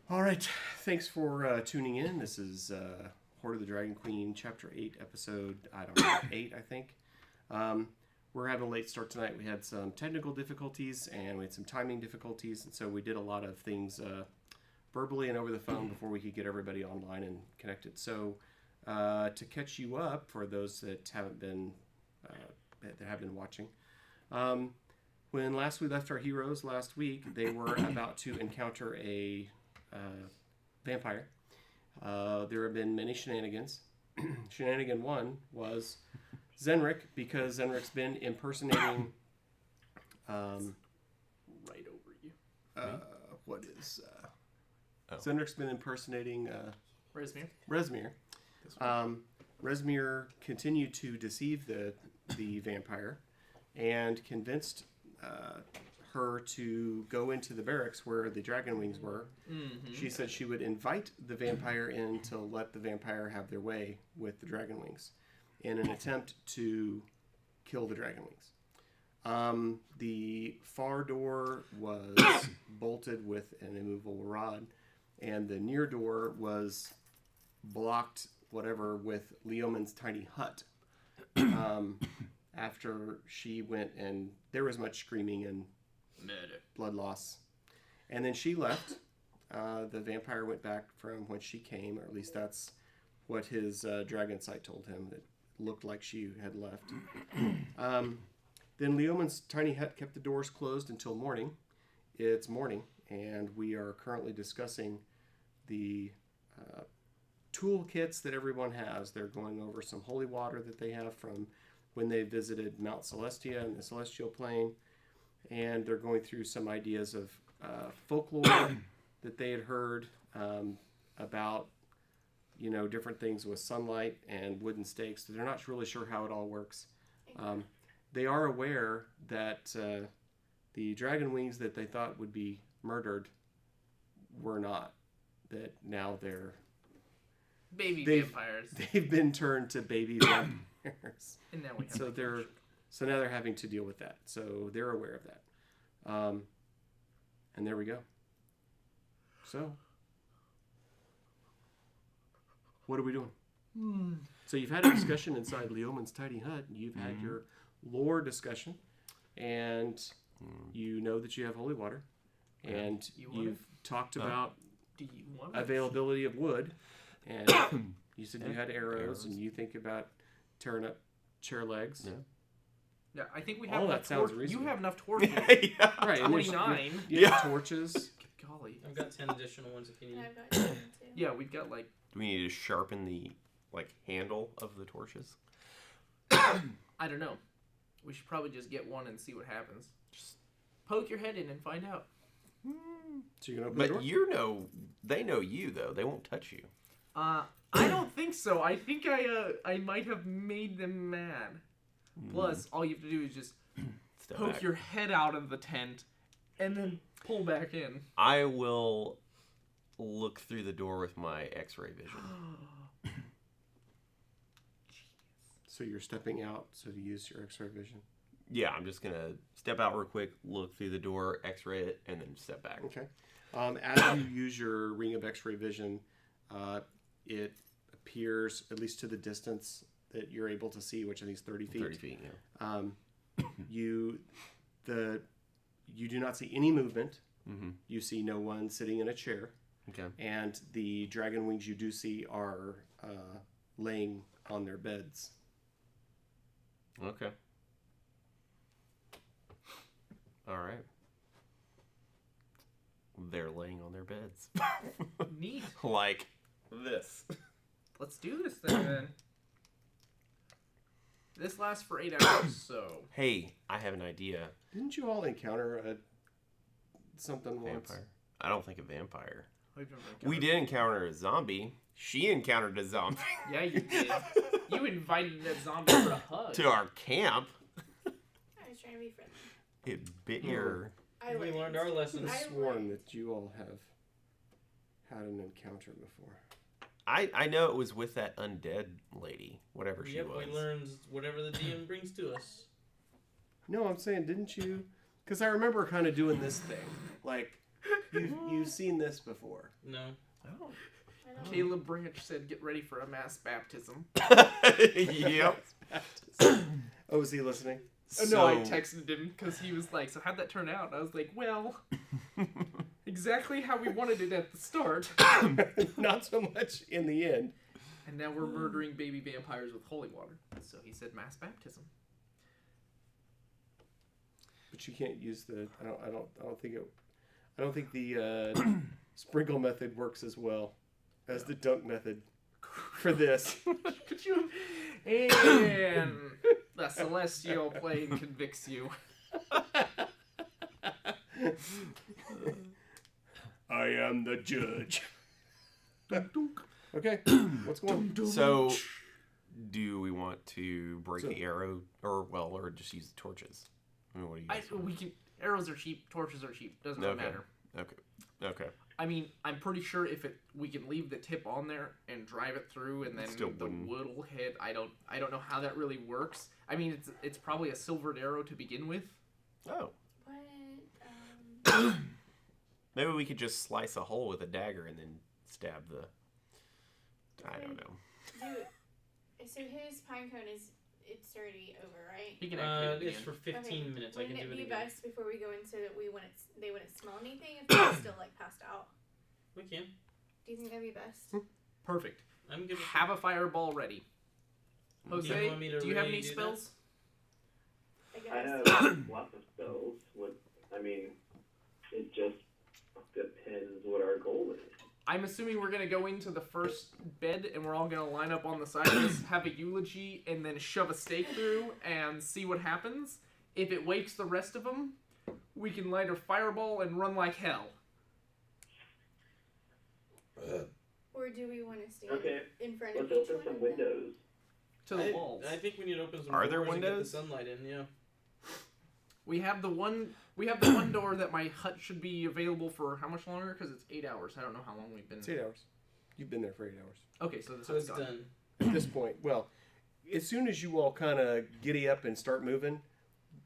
All right, thanks for tuning in. This is Hoard of the Dragon Queen, Chapter 8, Episode, 8, I think. We're having a late start tonight. We had some technical difficulties, and we had some timing difficulties, and so we did a lot of things verbally and over the phone before we could get everybody online and connected. So to catch you up, for those that haven't been, that have been watching, when last we left our heroes last week, they were about to encounter a vampire. There have been many shenanigans. Shenanigan 1 was Zenrik, because Zenrik's been impersonating right over you. Zenrik's been impersonating Rezmir. Rezmir continued to deceive the vampire and convinced her to go into the barracks where the dragon wings were. Mm-hmm. She said she would invite the vampire in to let the vampire have their way with the dragon wings in an attempt to kill the dragon wings. The far door was bolted with an immovable rod, and the near door was blocked, with Leoman's tiny hut. After she went, and there was much screaming and murder, blood loss. And then she left. The vampire went back from whence she came, or at least that's what his dragon sight told him. It looked like she had left. Then Leoman's tiny hut kept the doors closed until morning. It's morning, and we are currently discussing the toolkits that everyone has. They're going over some holy water that they have from when they visited Mount Celestia and the Celestial Plane, and they're going through some ideas of folklore that they had heard about, different things with sunlight and wooden stakes. They're not really sure how it all works. They are aware that the dragon wings that they thought would be murdered were not. That now they're vampires. They've been turned to baby vampires. And now we have so now they're having to deal with that. So they're aware of that. And there we go. So what are we doing? So you've had a discussion inside Leoman's tiny hut. You've had your lore discussion, and you know that you have holy water, and you've talked about availability of wood, and you said you had arrows, and you think about tearing up chair legs. Yeah, I think we have all enough that sounds reasonable. You have enough torches. Yeah. Right. 29. You have torches. Good golly. I've got 10 additional ones if you need. I've got 10 too. Yeah, we've got Do we need to sharpen the handle of the torches? I don't know. We should probably just get one and see what happens. Just poke your head in and find out. So you're gonna open the door? But they know you though. They won't touch you. I don't think so. I think I might have made them mad. Plus, all you have to do is just poke your head out of the tent and then pull back in. I will look through the door with my X-ray vision. So you're stepping out, so to use your X-ray vision? Yeah, I'm just going to step out real quick, look through the door, X-ray it, and then step back. Okay. As you use your ring of X-ray vision, it appears, at least to the distance that you're able to see, which I think is 30 feet. 30 feet, yeah. You do not see any movement. Mm-hmm. You see no one sitting in a chair. Okay. And the dragon wings you do see are laying on their beds. Okay. All right. They're laying on their beds. Neat. Like this. Let's do this thing then. This lasts for 8 hours, so... Hey, I have an idea. Didn't you all encounter something once? Vampire? I don't think a vampire. We've never We did encounter a zombie. She encountered a zombie. Yeah, you did. You invited that zombie for a hug. To our camp. I was trying to be friendly. It bit your... We learned our lessons. I've sworn that you all have had an encounter before. I know it was with that undead lady, whatever she was. We learned whatever the DM brings to us. No, I'm saying, didn't you? Because I remember kind of doing this thing. Like, You've seen this before. No. Oh. I don't know. Caleb Branch said, "Get ready for a mass baptism." Yep. Oh, was he listening? Oh, no, I texted him because he was like, "So how'd that turn out?" And I was like, "Well, exactly how we wanted it at the start." Not so much in the end. And now we're murdering baby vampires with holy water. So he said mass baptism. But you can't use the. I don't think the sprinkle method works as well as the dunk method for this. Could you? And the celestial plane convicts you. I am the judge. Okay, what's going on? So, do we want to break So- the arrow, or just use the torches? I mean, what do you guys want? We can. Arrows are cheap. Torches are cheap. Doesn't really matter. Okay. I mean, I'm pretty sure if we can leave the tip on there and drive it through, and then Still the wouldn't. wood will hit. I don't know how that really works. I mean, it's probably a silvered arrow to begin with. Oh, But, maybe we could just slice a hole with a dagger and then stab the. I don't know. so his pine cone it's already over, right? He can activate it It's again. for 15 minutes. I can Wouldn't do it it be again. best before we go in so that they wouldn't smell anything if they're still like passed out? We can. Do you think that'd be best? Perfect. I'm good. Have a fireball ready. Jose, You want me to do you have really any do spells? I I guess. have lots of spells. It just depends what our goal is. I'm assuming we're gonna go into the first bed and we're all gonna line up on the side of this, have a eulogy, and then shove a stake through and see what happens. If it wakes the rest of them, we can light a fireball and run like hell. Or do we want to stand Okay, in front of let's each open one some of them? windows. To the walls. I think we need to open some Are there doors and get the windows? sunlight in. Yeah. We have the one door that my hut should be available for how much longer? Because it's 8 hours. I don't know how long we've been. It's 8 hours. You've been there for 8 hours. Okay, so the So hut's it's done. done. At this point, well, as soon as you all kind of giddy up and start moving,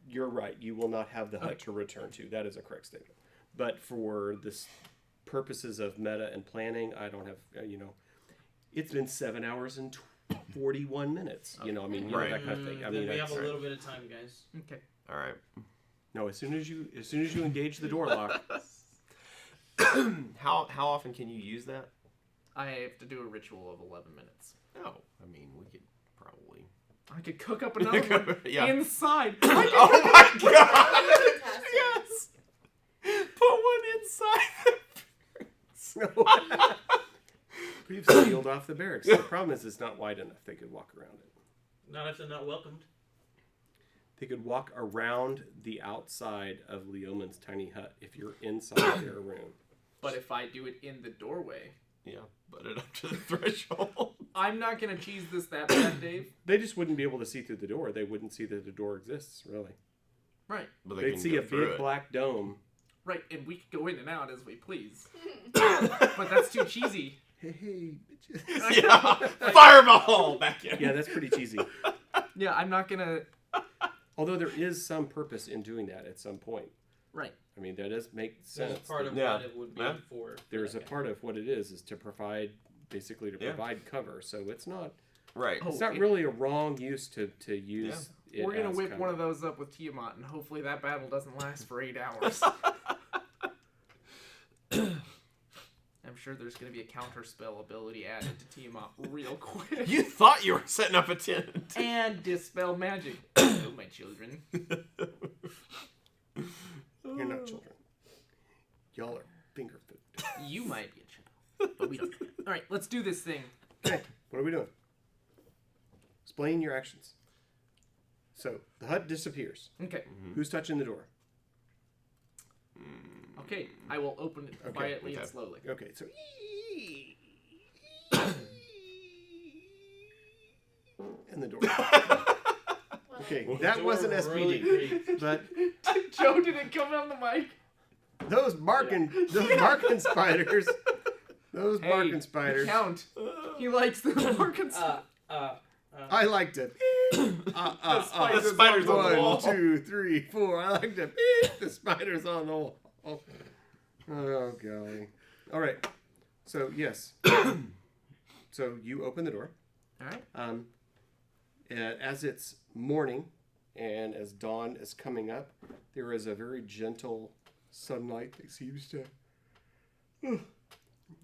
you're right. You will not have the hut to return to. That is a correct statement. But for this purposes of meta and planning, I don't have, it's been 7 hours and 41 minutes. Right. That kind of thing. Then we have a little bit of time, guys. Okay. All right. No, as soon as you engage the door lock, How often can you use that? I have to do a ritual of 11 minutes. Oh, I mean, we could probably. I could cook up another one Yeah. inside. Oh my god! Fantastic. Yes. Put one inside. we've sealed off the barracks. The problem is it's not wide enough. They could walk around it. Not if they're not welcomed. They could walk around the outside of Leoman's tiny hut if you're inside their room. But if I do it in the doorway, Yeah, butt it up to the threshold. I'm not gonna cheese this that bad, Dave. They just wouldn't be able to see through the door. They wouldn't see that the door exists, really. Right, But They'd can see go a through big it. black dome. right, and we could go in and out as we please. But that's too cheesy. Hey, bitches. Yeah, fireball back in. Yeah, that's pretty cheesy. Yeah, I'm not gonna. Although there is some purpose in doing that at some point. Right. I mean, that does make There's sense. a part of Yeah. what it would be Yeah. for. There's a Okay. part of what it is to provide, basically to Yeah. provide cover. So it's not Right. Oh, it's not really a wrong use to use it. We're gonna as whip cover. one of those up with Tiamat, and hopefully that battle doesn't last for 8 hours. I'm sure there's gonna be a counter spell ability added to Tiamat real quick. You thought you were setting up a tent. And dispel magic. Oh, my children. You're not children. Y'all are finger food. You might be a child, but we don't. All right, let's do this thing. Okay, what are we doing? Explain your actions. So the hut disappears. Okay. Who's touching the door? Okay, I will open it Okay, quietly okay. and slowly. Okay, so and the door. Okay, that Door wasn't really SPD, creaked. but Joe, did it come on the mic? those barking spiders. Those Hey, barking spiders. Count. He likes the barking I like to. The spiders The spiders on the One, wall. 2, 3, 4. I like to beat the spiders on the wall. Oh, golly. All right. So, yes. So, you open the door. All right. As it's morning and as dawn is coming up, there is a very gentle sunlight that seems to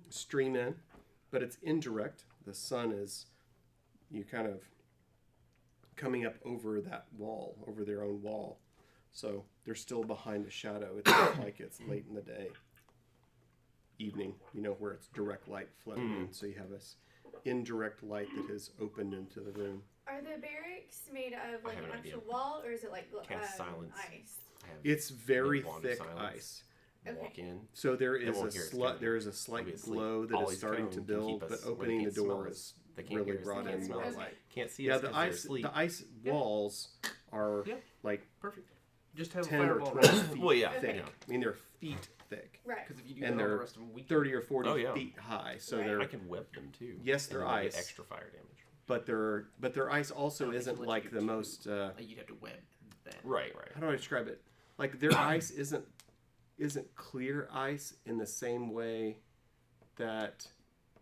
stream in, but it's indirect. The sun is, you kind of coming up over that wall, over their own wall. So they're still behind a shadow. It's not like it's late in the day, evening, where it's direct light flooding in. So you have this indirect light that has opened into the room. Are the barracks made of I like have an an actual idea. wall, or is it like Cast silence. ice? I have It's very the wand of thick silence. ice. Walk Okay. in. So there They is won't a hear us slight coming. there is a slight Obviously, glow that Ollie's is starting cone to can build, keep but us where they opening the can't smell door us. is They can't really hear us, they brought can't in smell more us. light. Can't see Yeah, us the 'cause they're ice asleep. the ice Yeah. walls are Yeah. like Perfect. Just have 10 a or fireball 12 around. feet Well, yeah. Okay. thick. yeah. I mean, they're feet thick, Right. Because if you do And that on the they're rest of them, we can 30 or 40 Oh, yeah. feet high. So Right. they're I can web them too. Yes, and they're then they get ice. extra fire damage. but their ice also I don't think isn't he'll let like you the do most you'd have to web that. Right. how do I describe it? Like their ice isn't clear ice in the same way that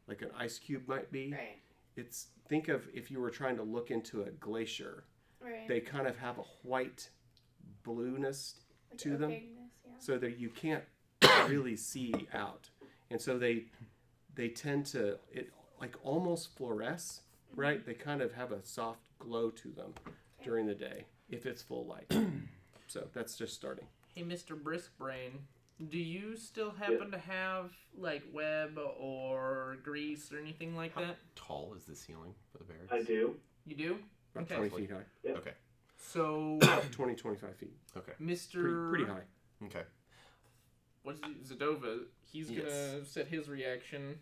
like an ice cube might be. Right. It's think of if you were trying to look into a glacier. Right. They kind of have a white blueness Like to them. opaqueness, yeah. so that you can't really see out, and so they tend to like almost fluoresce, right? They kind of have a soft glow to them during the day if it's full light. So that's just starting. Hey, Mr. Briskbrain, do you still happen to have like web or grease or anything like How that? tall is the ceiling for the barracks? I do. You do? About Okay. 20 feet high. Okay. So, 20, 25 feet. Okay. Mr. Pretty high. Okay. What's Zadova? He's Yes. gonna set his reaction.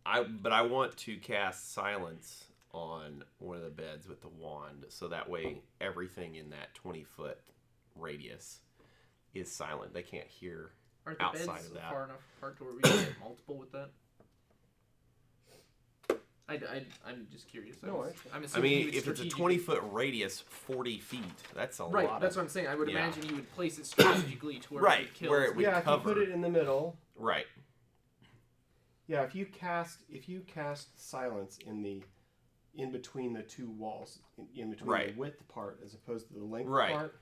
But I want to cast silence on one of the beds with the wand, so that way everything in that 20-foot radius is silent. They can't hear. Aren't the Outside beds of that. far enough apart to where we can get multiple with that? I'm just curious. No, I'm I assuming he mean, would if it's a strategically- 20-foot radius, 40 feet, that's a Right, lot. that's what I'm saying. I would Yeah. imagine he would place it strategically to where Right, it would kill. where it would Yeah, if you cover. put it in the middle. Right. Yeah, if you cast silence in between the two walls, in between Right. the width part as opposed to the length Right. part,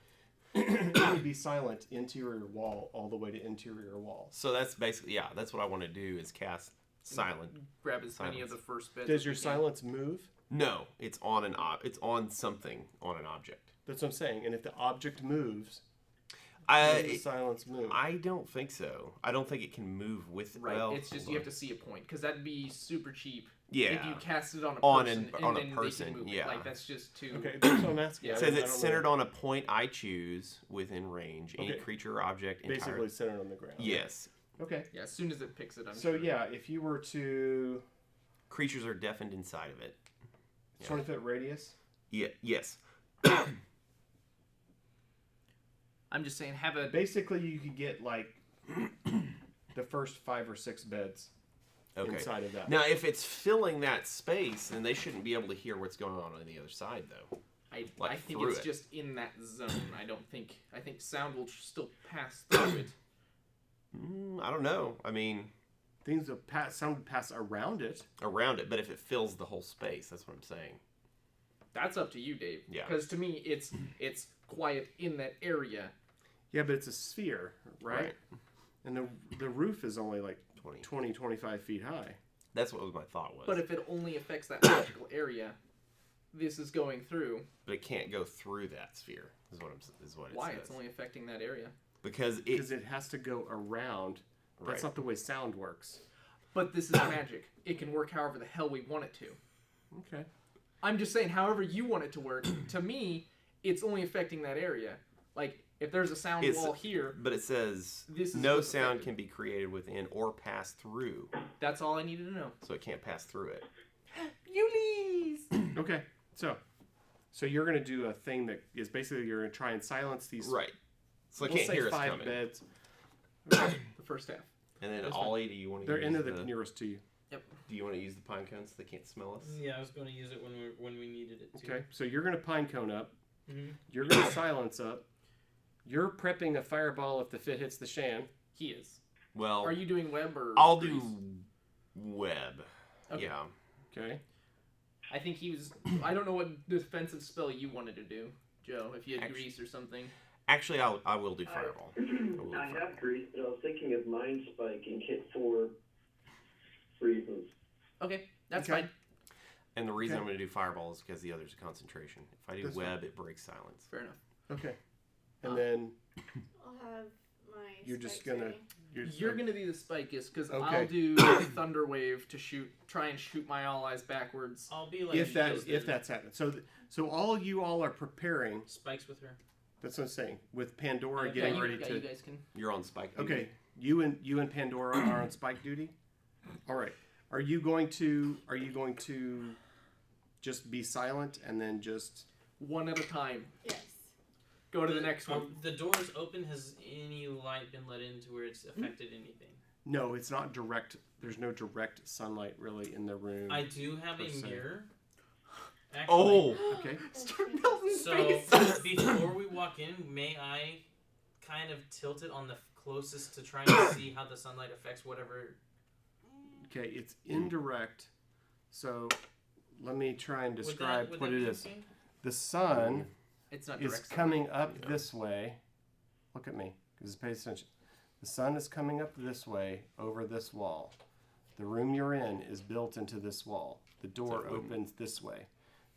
it would be silent interior wall all the way to interior wall. So that's basically, that's what I want to do is cast silent. Grab as many of Silence. the first beds. Does as your we can. silence move? No, it's on it's on something, on an object. That's what I'm saying. And if the object moves, does the silence move? I don't think so. I don't think it can move with. Right, Well, it's just hold you on. have to see a point because that'd be super cheap. Yeah. If you cast it on a On person an- and on a then they person, can move yeah. it. Like that's just too. Okay, that's what I'm asking. Yeah. It I says don't it's know. centered on a point I choose within range. Any Okay. creature or object. Basically centered on the ground. Yes. Okay. Yeah, as soon as it picks it, I'm So sure. yeah, if you were to Creatures are deafened inside of it. Yeah. 20-foot radius, Yeah. Yes. I'm just saying, have a. basically you could get like the first 5 or 6 beds Okay. inside of that. Now, if it's filling that space, then they shouldn't be able to hear what's going on the other side, though. I like think through it's it. just in that zone. I think sound will still pass through it. I don't know. I mean, Things will sound would pass around it. around it, but if it fills the whole space, that's what I'm saying. That's up to you, Dave. Yeah. Because to me, it's quiet in that area. Yeah, but it's a sphere, right? Right. And the roof is only like 20. 20, 25 feet high. That's what my thought was. But if it only affects that magical area, this is going through. But it can't go through that sphere. Is what it Why? says. It's only affecting that area. Because Because it has to go around. That's Right. not the way sound works. But this is magic. It can work however the hell we want it to. Okay. I'm just saying, however you want it to work. To me, it's only affecting that area. Like, if there's a sound It's- wall here, But it says This is no what's sound affected. can be created within or pass through, that's all I needed to know. so it can't pass through it. Ulis! Okay. So you're gonna do a thing that is basically you're gonna try and silence these. Right. So they We'll can't say hear us 5 coming. beds. The first half. And then That's all 80, you want to They're use into the nearest to you. Do you want to use the pine cones so they can't smell us? Yeah, I was going to use it when we needed it too. Okay. So you're gonna pine cone up. Mm-hmm. You're gonna silence up. You're prepping a fireball if the fit hits the shan. He is. Well, Are you doing web or? I'll grease? do web. Okay. Yeah. Okay. I think he was. I don't know what defensive spell you wanted to do, Joe. If you had Actually- grease or something. Actually, I will do fireball. I have grease, but I was thinking of Mind Spike and Kit for reasons. Okay, that's Okay. fine. And the reason Okay. I'm going to do fireball is because the other's a concentration. If I do That's web, it breaks silence. Fair enough. Okay. And then I'll have my. you're just spikes gonna. ready. You're gonna be the spikest because Okay. I'll do thunder wave to try and shoot my allies backwards. I'll be like If Joe's that's happening. So all you all are preparing. spikes with her. That's what I'm saying. With Pandora Okay, getting you, ready yeah, to. you guys can. You're on spike. Okay, you and Pandora are on spike duty. All right. Are you going to just be silent and then just One at a time. Yes. Go to the next one. The door is open. Has any light been let in to where it's affected anything? no? It's not direct. There's no direct sunlight really in the room. I do have a Per se. mirror. Actually, Oh! Okay. Start melting So faces. before we walk in, may I kind of tilt it on the closest to try and see how the sunlight affects whatever? Okay. It's indirect. So let me try and Would describe would what that it be is. okay? The sun It's not is direct. coming up this way. Look at me, because pay attention. The sun is coming up this way over this wall. The room you're in is built into this wall. The door So it wouldn't- opens this way.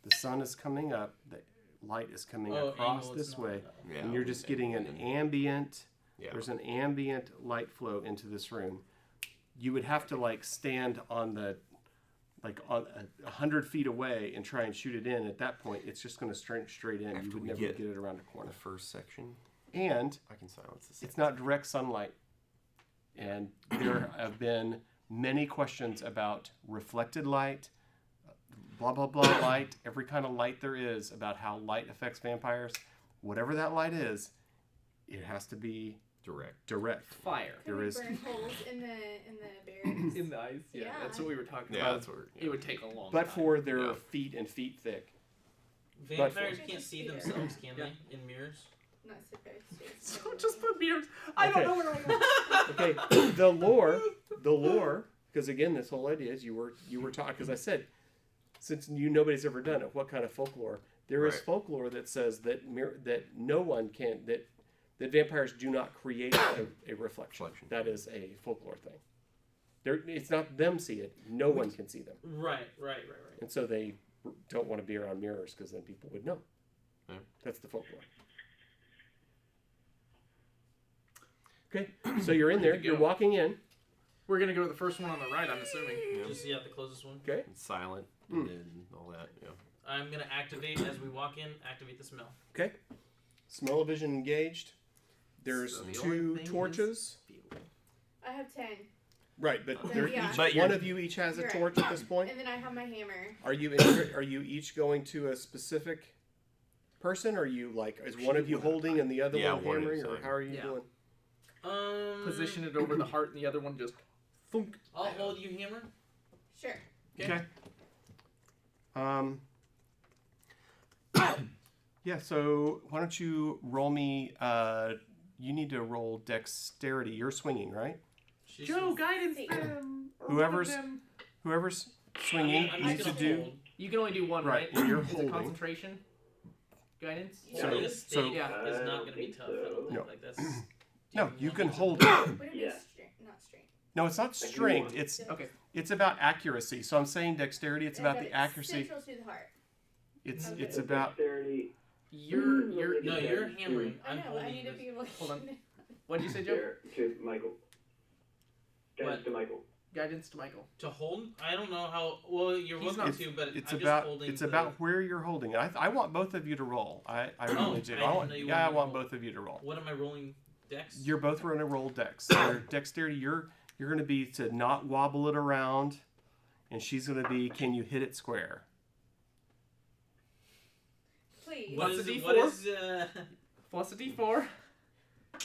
The sun is coming up. The light is coming Oh, across angle, it's this not way, that. Yeah. and you're just getting an ambient. Yeah. There's an ambient light flow into this room. You would have to like stand on the, like on 100 feet away and try and shoot it in. At that point, it's just going to straight in. After You would we never get get it around the corner. The first section, And I can silence the it's not direct sunlight. And there have been many questions about reflected light, blah, blah, blah light, every kind of light there is about how light affects vampires. Whatever that light is, it has to be direct. direct. Fire. Can There we is- burn holes in the barrels? In the eyes. Yeah, Yeah. that's what we were talking Yeah, about. that's what. It would take a long But time. for their Yeah. feet and feet thick. Vampires But- can't see themselves, can they? In mirrors. Not supposed to. So just put mirrors. I don't Okay. know where I am. Okay, the lore, because again, this whole idea is you were taught, because I said, since nobody's ever done it, what kind of folklore? There is Right. folklore that says that no one can, that vampires do not create a reflection. Reflection. That is a folklore thing. It's not them see it, no one can see them. Right. And so they don't want to be around mirrors because then people would know. Yeah. That's the folklore. Okay, so you're in there, Good to you're go. walking in. We're gonna go to the first one on the right. I'm assuming. Just the closest one. Okay. It's silent Hmm. and then all that. Yeah. I'm gonna activate as we walk in. Activate the smell. Okay. Smell of vision engaged. There's So the two only thing torches. I have 10. Right, but Then, there yeah. But one of you each has a You're torch at this point. And then I have my hammer. Are you each going to a specific person? Or are you like is one of you holding and the other Yeah, one one at a hammering, or time. how are you Yeah. doing? Position it over the heart, and the other one just thunk. I'll hold you, hammer. Sure. Okay. Yeah. So why don't you roll me? You need to roll dexterity. You're swinging, right? She's Joe, guidance See. them. or Whoever's- one of them. Whoever's swinging I'm needs just to gonna do. hold. You can only do one, Right, right? and you're Is it holding. concentration? Guidance. So- this so- state Yeah. is I not don't gonna be think tough. I don't so. think. No. Like that's. No, Do you want can me to- hold it. Would it be Yeah. not strength? No, it's not do strength. one. It's Okay. it's about accuracy. So I'm saying dexterity. It's about But the accuracy. Central to the heart. It's Okay. it's about. Dexterity. You're. No, you're hammering. I I'm know. I holding need to this. be able Hold on. What'd you say, Joe? There to Michael. Guys, What? to Michael. Guidance to Michael. To hold. I don't know how. Well, you're He's welcome not- to, but It's I'm about just holding. it's the- about where you're holding it. I want both of you to roll. I really do. I didn't know you wanted I to want roll. both of you to roll. What am I rolling? Dex. You're both going to roll dex. So dexterity. You're going to be to not wobble it around, and she's going to be can you hit it square. Please. What What's is the it? D4? What is Plus a D4.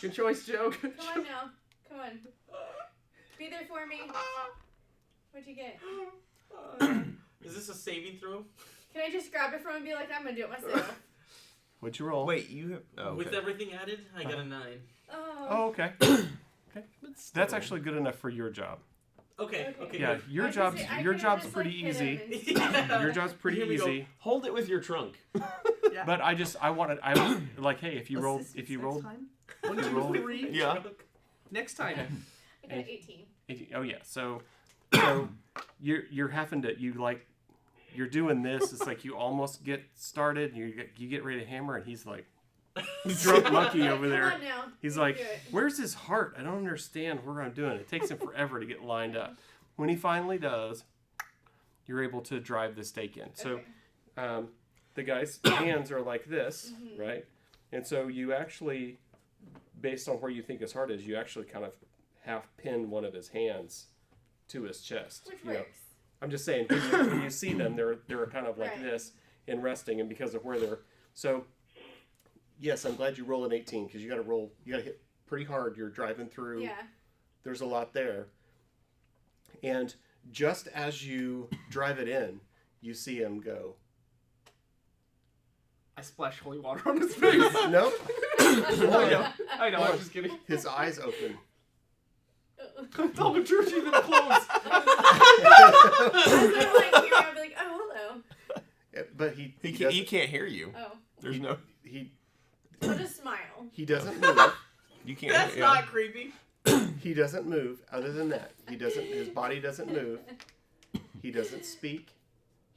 Good choice, Joe. Good Come on now. Come on. Be there for me. What'd you get? Is this a saving throw? Can I just grab it from him and be like, I'm gonna do it myself? What'd you roll? Wait, you have. Oh, okay. With everything added, I got a 9. Oh. Oh, okay. That's actually good enough for your job. Okay. Yeah, Good. your I was job's gonna say, I your could've job's just, pretty hit easy. him and- Your job's pretty Here we go. easy. Hold it with your trunk. But I like, hey, if you rolled, Time? 1, 2, roll- 3. Yeah. Next time. I got 18. oh yeah, so you're having to you're doing this. It's like you almost get started. You get ready to hammer, and he's like drunk monkey over there. Come on now. He's You like, can do it. where's his heart? I don't understand where I'm doing it. It takes him forever to get lined up. When he finally does, you're able to drive the stake in. So Okay. the guy's hands are like this, right? And so you actually, based on where you think his heart is, you actually kind of half pin one of his hands to his chest. Which you know. works. I'm just saying, when you see them, they're kind of like Right. this in resting, and because of where they're so. Yes, I'm glad you roll an 18 because you got to hit pretty hard. You're driving through. Yeah. There's a lot there, and just as you drive it in, you see him go. I splash holy water on his face. Nope. I know, I'm just kidding. His eyes open. Thaumaturgy then close. I was gonna, like, hear, I'd be like, oh, hello. But he He can't hear you. Oh. There's no. I'll just smile. He doesn't move. You can't. That's yeah. not creepy. He doesn't move. Other than that, he doesn't. His body doesn't move. He doesn't speak.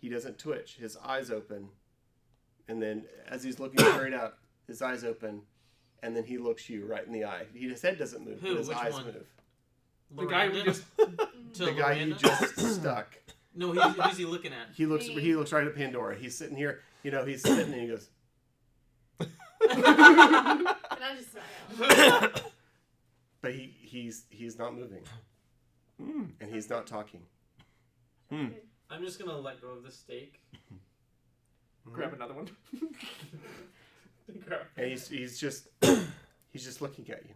He doesn't twitch. His eyes open, and then as he's looking straight up, his eyes open, and then he looks you right in the eye. His head doesn't move, Who? but his Which eyes one? move. The guy we Loranda? just. The guy you just stuck. No, who's he looking at? He looks right at Pandora. He's sitting here. He's sitting and he goes. And I just smile. But he's not moving, and he's not talking. I'm just gonna let go of the stake. Grab another one. And he's just looking at you.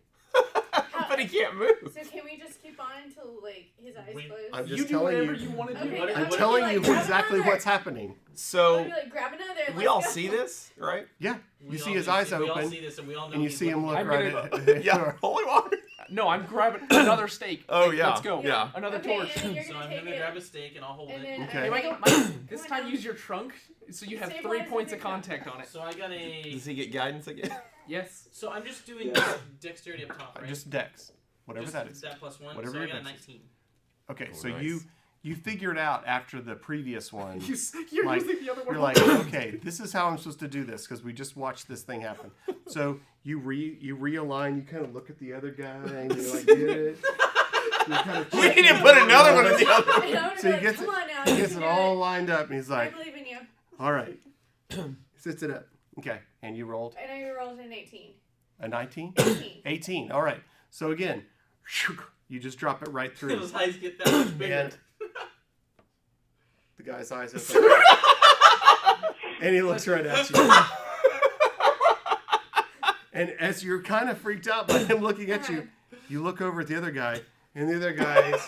But he can't move. So can we just keep on until, like, his eyes close? I'm You just do telling whatever you. you want to do. Okay, What- I'm what if telling you, you like, grab exactly another? what's happening. I'll So be like, grab another. we let's all go. see this, right? Yeah, you We see all his do eyes see- We all open, see this, and we all know and you he's see him looking look I'm right gonna- at. Yeah. Holy water. No, I'm grabbing another steak. Oh Like, yeah. Let's go. Yeah. Another Okay, torch. and then you're So gonna I'm take gonna it. grab a stake and I'll hold And it. then, Okay. This time use your trunk so you have Say 3 what is points it? of contact on it. So I got a. Does he get guidance again? Yes. So I'm just doing Yeah. dexterity up top, right? Just Dex, whatever Just that is. That plus one. Whatever so I your got a dex is. 19. Okay, Oh, so nice. you figured out after the previous one. You're Like, using the other one. You're like, okay, this is how I'm supposed to do this because we just watched this thing happen. So you realign. You kind of look at the other guy and you're like, get it. You kind of We need to put another one in the other. And I would So be he like, gets come on now. He you gets can it do all lined up, and he's I like, believe in you. all right. Sits it up. Okay, and you rolled And I rolled an 18. a 19? 18. 18. All right. So again, you just drop it right through. Those eyes get that much bigger. And the guy's eyes open. And he looks right at you. And as you're kind of freaked out by him looking at you, you look over at the other guy, and the other guy's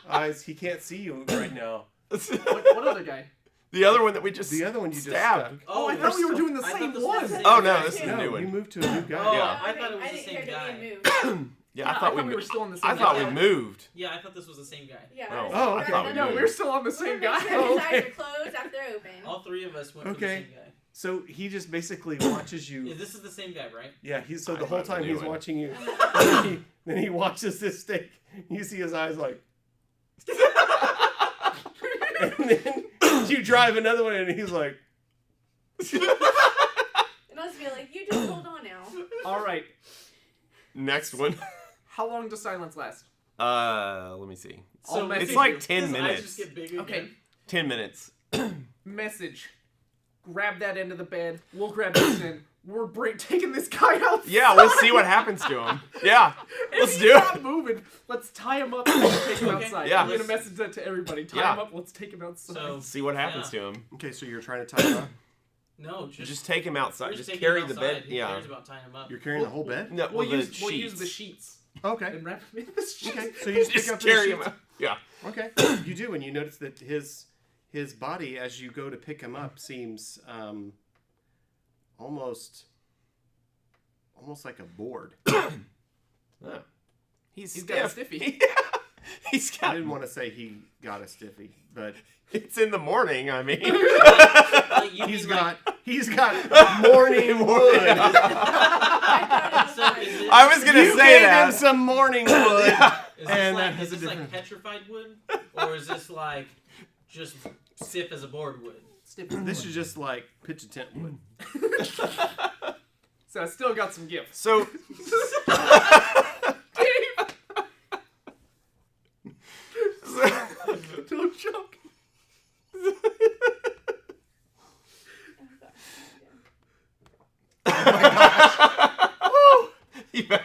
eyes, he can't see you right now. What other guy? The other one that we just The other one you stabbed. just Oh, I thought we were doing the I thought same this was one. the same Oh guy. no, this is stuck. a new No, you one. moved to a new guy. Oh, Yeah. I thought it was I the didn't same care that guy. we moved. Yeah, Yeah, I thought we we were still on the same I thought guy. we moved. Yeah, I thought this was the same guy. Yeah. Oh. I was Oh, like, okay. grab No, No, another. we're still on the same Make sure guy. his Oh, eyes okay. are closed after they're open. All three of us went for the Okay. same guy. So he just basically watches you. Yeah, this is the same guy, right? Yeah, he's so I the whole thought time we he's knew it. watching you. Then he watches this steak. You see his eyes like. And then you drive another one, and he's like. And I'll just be like, you just hold on now. All right. Next one. How long does silence last? Let me see. I'll message It's like you. 10 His eyes minutes. just get bigger Okay. again. 10 minutes. Message. Grab that end of the bed. We'll grab this end. We're taking this guy out. Yeah, we'll see what happens to him. Yeah, let's If do he's it. not moving. Let's tie him up and take him Okay. outside. Yeah. I'm gonna message that to everybody. Tie Yeah. him up. Let's take him outside. So See what happens to him. Okay, so you're trying to tie him up. no, Just take him outside. we're Just taking carry him the outside. bed. Who Yeah. cares about tying him up? You're carrying the whole bed. No, we'll well, use the sheets Okay. and wrap him in the sheets. Okay. So you just pick Just up carry his him sheets. out. Yeah. Okay. You do, and you notice that his body, as you go to pick him up, seems almost like a board. Oh. He's got a stiff. stiffy. He's I got. didn't want to say he got a stiffy, but It's in the morning. I mean, Like, you he's mean, like, got morning wood. so is it, I was gonna You say gave that. him some morning wood. is this and like, that has is a this like different- petrified wood, or is this like just stiff as a board wood? This is just like pitch a tent wood. So I still got some gifts. So Don't choke.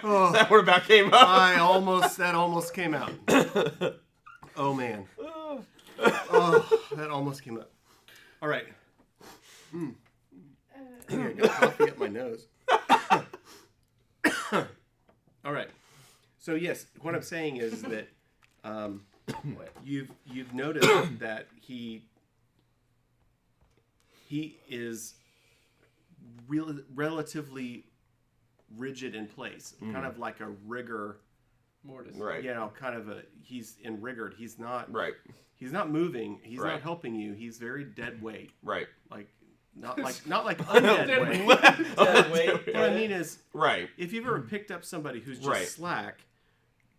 Oh. that one about came up. That almost came out. Oh man. Oh, that almost came up. All right. I got coffee up my nose. All right. So yes, what I'm saying is that you've noticed that he is relatively rigid in place, kind of like a rigger. Mortis. Right. You know, kind of he's in rigor. He's not Right. He's not moving. He's Right. not helping you. He's very dead weight. Right. Like not like undead Dead weight. weight. Dead weight. What I mean is, Right. if you've ever picked up somebody who's just Right. slack,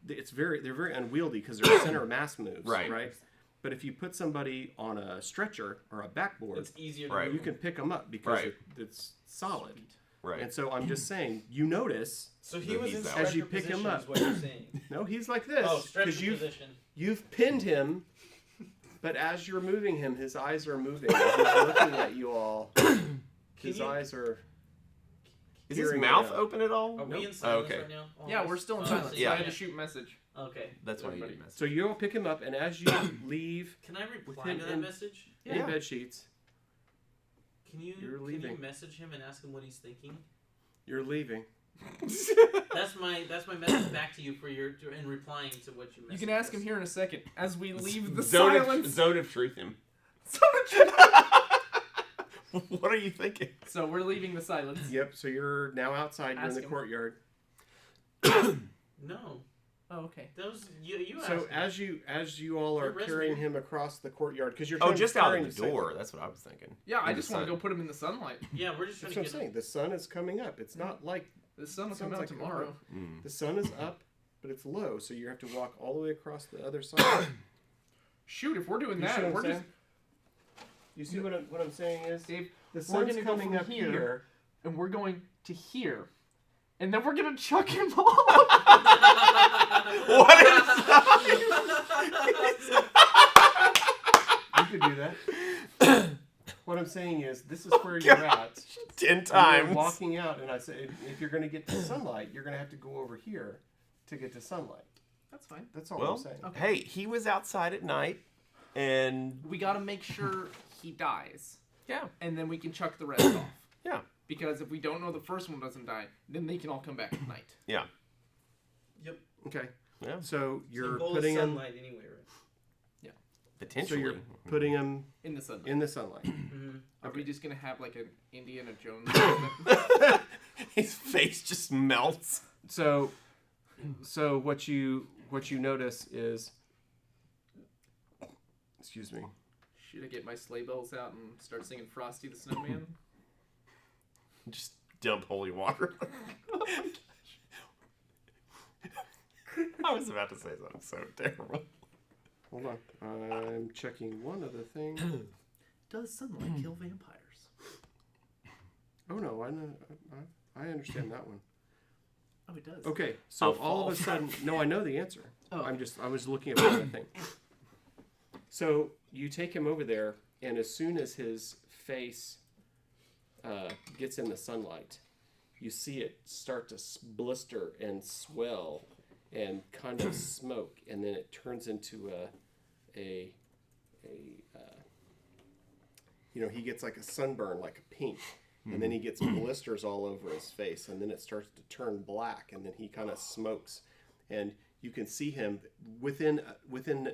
they're very unwieldy because their center of mass moves. Right. Right. But if you put somebody on a stretcher or a backboard, It's easier to Right. you move. can pick them up because Right. it's solid. Right. And so I'm just saying, you notice. So he So was he's in out. stretcher As you pick him position up. is what you're saying. No, he's like this Oh, stretcher because position. you've pinned him. But as you're moving him, his eyes are moving. He's looking at you all. His you- eyes are. Is his peering mouth around. open at all? Are we Nope. in silence Okay. right now? Yeah, we're still in silence. so Yeah. I had to shoot a message. Okay. That's why you Everybody. didn't mess. So you'll pick him up, and as you leave Can I reply Within- to that in- message? in Yeah. bed sheets, Can you You're can you leaving. message him and ask him what he's thinking? you're leaving. That's my message back to you for in replying to what you. You can ask him here in a second as we leave the Zone silence. Zone of truth him. What are you thinking? So we're leaving the silence. Yep. So you're now outside. You're in Ask the him. courtyard. No, Oh, okay. those you. So asked me. as you all are They're carrying resident. him across the courtyard, because you're Oh, trying- just out carrying of the sun. door. That's what I was thinking. Yeah, I In the just want to sun. go put him in the sunlight. Yeah, we're just trying That's to what I'm get. saying. The sun is coming up. It's not like The sun will Sounds come out like tomorrow. the sun is up, but it's low, so you have to walk all the way across the other side. Shoot, if we're doing You see that, what we're I'm just saying? You see what I'm saying is Dave, the we're sun's gonna go coming from up here. here. and we're going to here, and then we're gonna chuck him off. What is You could do that. What I'm saying is, this is where you're at. 10 And times. you're walking out, and I say, if you're going to get to sunlight, you're going to have to go over here to get to sunlight. That's fine. That's all Well, I'm saying. Okay. hey, he was outside at night, and We gotta make sure he dies, yeah, and then we can chuck the rest off. yeah, Because if we don't know the first one doesn't die, then they can all come back at night. yeah, Yep. Okay. yeah. So you're goal is putting him. sunlight anyway, right? So Potentially. you're putting him In the sunlight. in the sunlight. Mm-hmm. Are we just gonna have like an Indiana Jones moment? His face just melts. So what you notice is, excuse me. Should I get my sleigh bells out and start singing Frosty the Snowman? Just dump holy water. I was about to say something so terrible. Hold on. I'm checking one other thing. Does sunlight kill vampires? Oh no, I know. I understand that one. Oh, it does. Okay, so I'll all of a fall. sudden, no, I know the answer. Oh. I was looking at one other thing. So you take him over there, and as soon as his face gets in the sunlight, you see it start to blister and swell and kind of smoke, and then it turns into a he gets like a sunburn, like a pink. And then he gets blisters all over his face, and then it starts to turn black, and then he kind of smokes, and you can see him within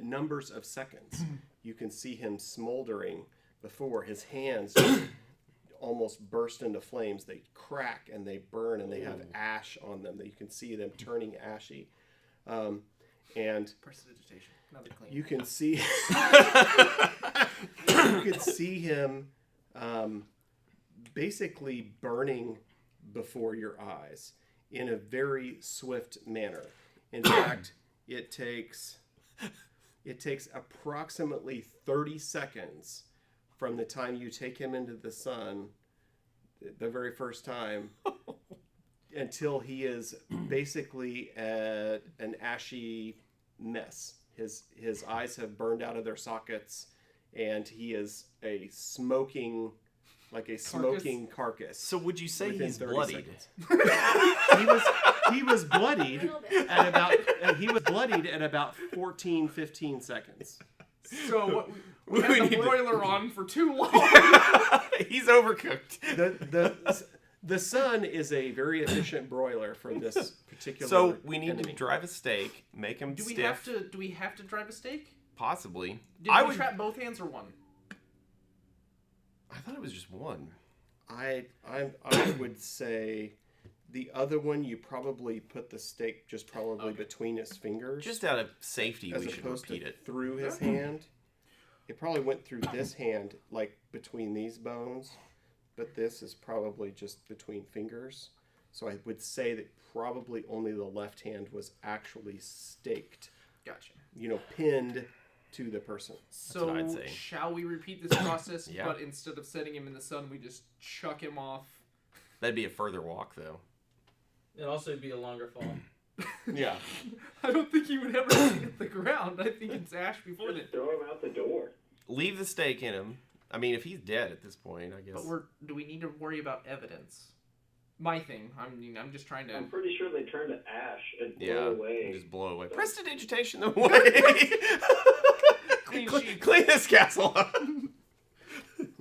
numbers of seconds. You can see him smoldering before his hands just almost burst into flames. They crack and they burn, and they have ash on them. That you can see them turning ashy. And Prestidigitation. Another clean. you can see him basically burning before your eyes in a very swift manner. In fact, it takes approximately 30 seconds from the time you take him into the sun the very first time until he is basically an ashy mess. His eyes have burned out of their sockets, and he is a smoking carcass. So would you say within he's 30 bloodied? seconds. he was bloodied at about 14-15 seconds. So what, we had the broiler on for too long. He's overcooked. The sun is a very efficient broiler for this particular. So we need enemy. to drive a steak, make him Do stiff. we have to drive a steak? Possibly. Did we trap both hands or one? I thought it was just one. I would say the other one you probably put the steak just between his fingers. Just out of safety, as we should opposed repeat to it. through his hand. It probably went through this hand, like between these bones, but this is probably just between fingers. So I would say that probably only the left hand was actually staked. Gotcha. Pinned to the person. So what I'd say. shall we repeat this process, Yeah. but instead of setting him in the sun, we just chuck him off? That'd be a further walk, though. It'd also be a longer fall. Yeah. I don't think he would ever hit the ground. I think it's ash before Just that. throw him out the door. Leave the steak in him. I mean, if he's dead at this point, I guess. But do we need to worry about evidence? My thing. I'm just trying to. I'm pretty sure they turn to ash and blow Yeah, away. just blow away. Prestidigitation the way. Clean sheets. Clean this castle up.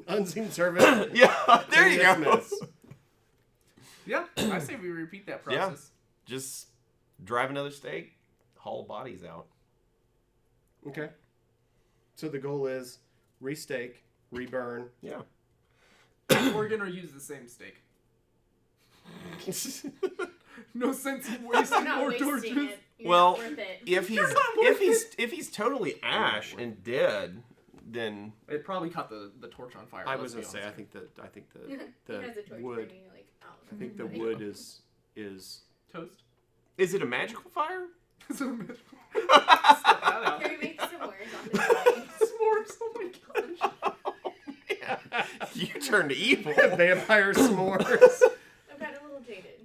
Unseen servant. Yeah, there you go. Mess. Yeah, I say we repeat that process. Just drive another steak, haul bodies out. Okay. So the goal is restake, reburn. Yeah. We're gonna use the same steak. No sense in wasting You're not more wasting torches. it. You're Well, not worth it. if he's totally ash and dead, then It probably caught the torch on fire. I let's was gonna be say I honest. think the He has a torch wood. burning, like, out. I think the wood is Toast. is it a magical fire? So magical. Step that out. Can we make some words on this body? S'mores. Oh my gosh. Yeah. You turned evil. vampire s'mores. I've got a little jaded.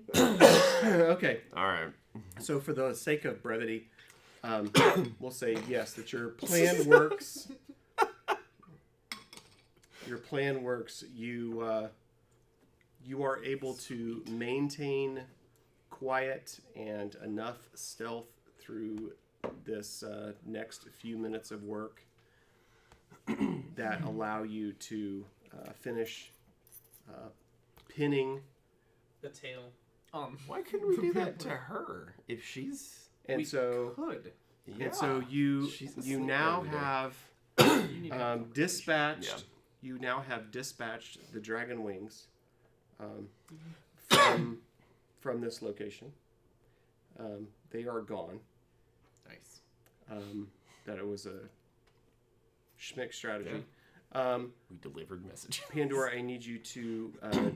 Okay. All right. So for the sake of brevity, we'll say yes that your plan works. Your plan works. You are able to maintain quiet and enough stealth through this next few minutes of work that allow you to finish pinning. The tail. Why couldn't we do that to her if she's? And We so could. Yeah. and so you She's you asleep now every day. have You need to have dispatched. Yeah. You now have dispatched the dragon wings from this location. They are gone. Nice. That it was a schmick strategy. We delivered messages. Pandora, I need you to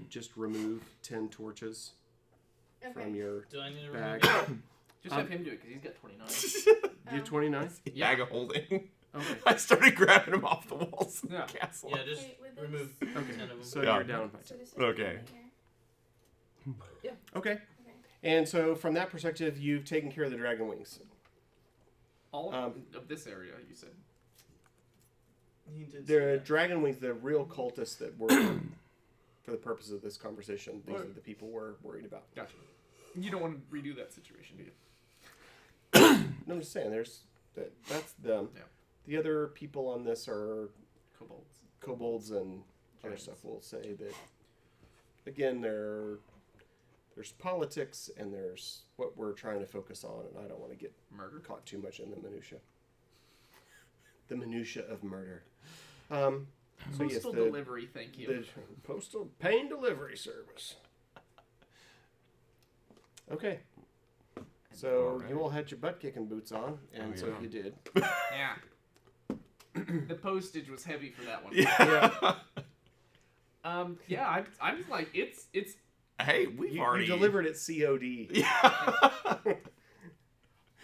just remove 10 torches from Okay. your Do I need to bag. remove it? Just have him do it because he's got 29. You have 29? Bag of holding. Okay. I started grabbing them off the walls of Yeah. the castle. Yeah, just Okay, with this- remove Okay. 10 of them. So Yeah. you're down by So 10. this is Okay. right here. Okay. Okay. And so from that perspective, you've taken care of the dragon wings. All of this area, you said. He did say The that. dragon wings, the real cultists that were, for the purpose of this conversation, these are the people we're worried about. Gotcha. You don't want to redo that situation, do you? No, I'm just saying, that's them. Yeah. The other people on this are Kobolds. kobolds and other Giants. stuff. We'll say that, again, there's politics and there's what we're trying to focus on, and I don't want to get Murder. caught too much in the minutia. The minutia of murder. So yes, Postal the delivery, thank you. the postal pain delivery service. Okay. So Alright. you all had your butt kicking boots on, and Oh, so yeah. you did. Yeah. The postage was heavy for that one. Yeah. Yeah, I'm like, it's Hey, we've already You delivered it COD. Yeah.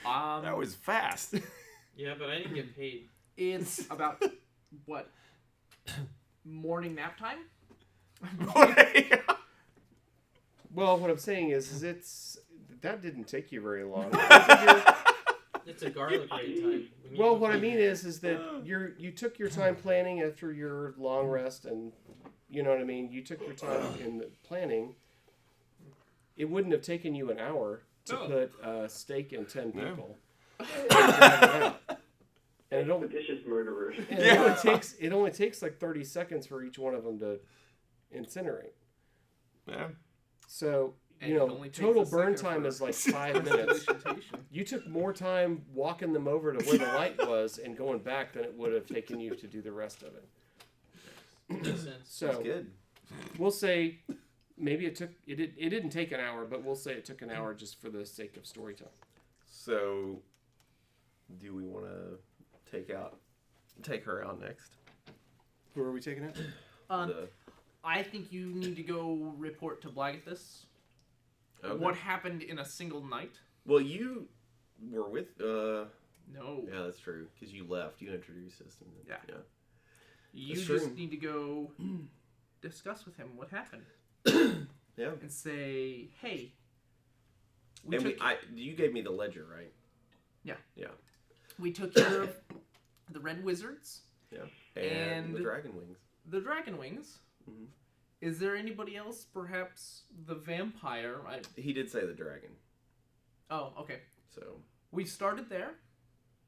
um That was fast. Yeah, but I didn't get paid. it's about what? Morning nap time? Well, what I'm saying is that didn't take you very long. It's a garlic rate time. We need Well, to what I find- mean is that you took your time planning after your long rest, and you know what I mean. You took your time in the planning. It wouldn't have taken you an hour to put a steak and 10 No. people. And it only, Expeditious murderers. and it only takes like 30 seconds for each one of them to incinerate. Yeah. So And you it know, only takes total a burn second time for is like 5 minutes. precipitation. You took more time walking them over to where the light was and going back than it would have taken you to do the rest of it. Makes sense. So That's good. we'll say maybe it didn't take an hour, but we'll say it took an hour just for the sake of story time. So, do we want to take her out next? Who are we taking it? The- I think you need to go report to Blagathus okay. what happened in a single night. Well, you were with. No. Yeah, that's true. Because you left. You introduced us. And then, Yeah. You That's just true. need to go discuss with him what happened Yeah. and say, "Hey, You gave me the ledger, right? we took care of the Red Wizards, And the And- dragon wings. the Dragon Wings. Mhm. Is there anybody else? Perhaps the vampire? He did say the dragon. Oh, okay. So, We started there.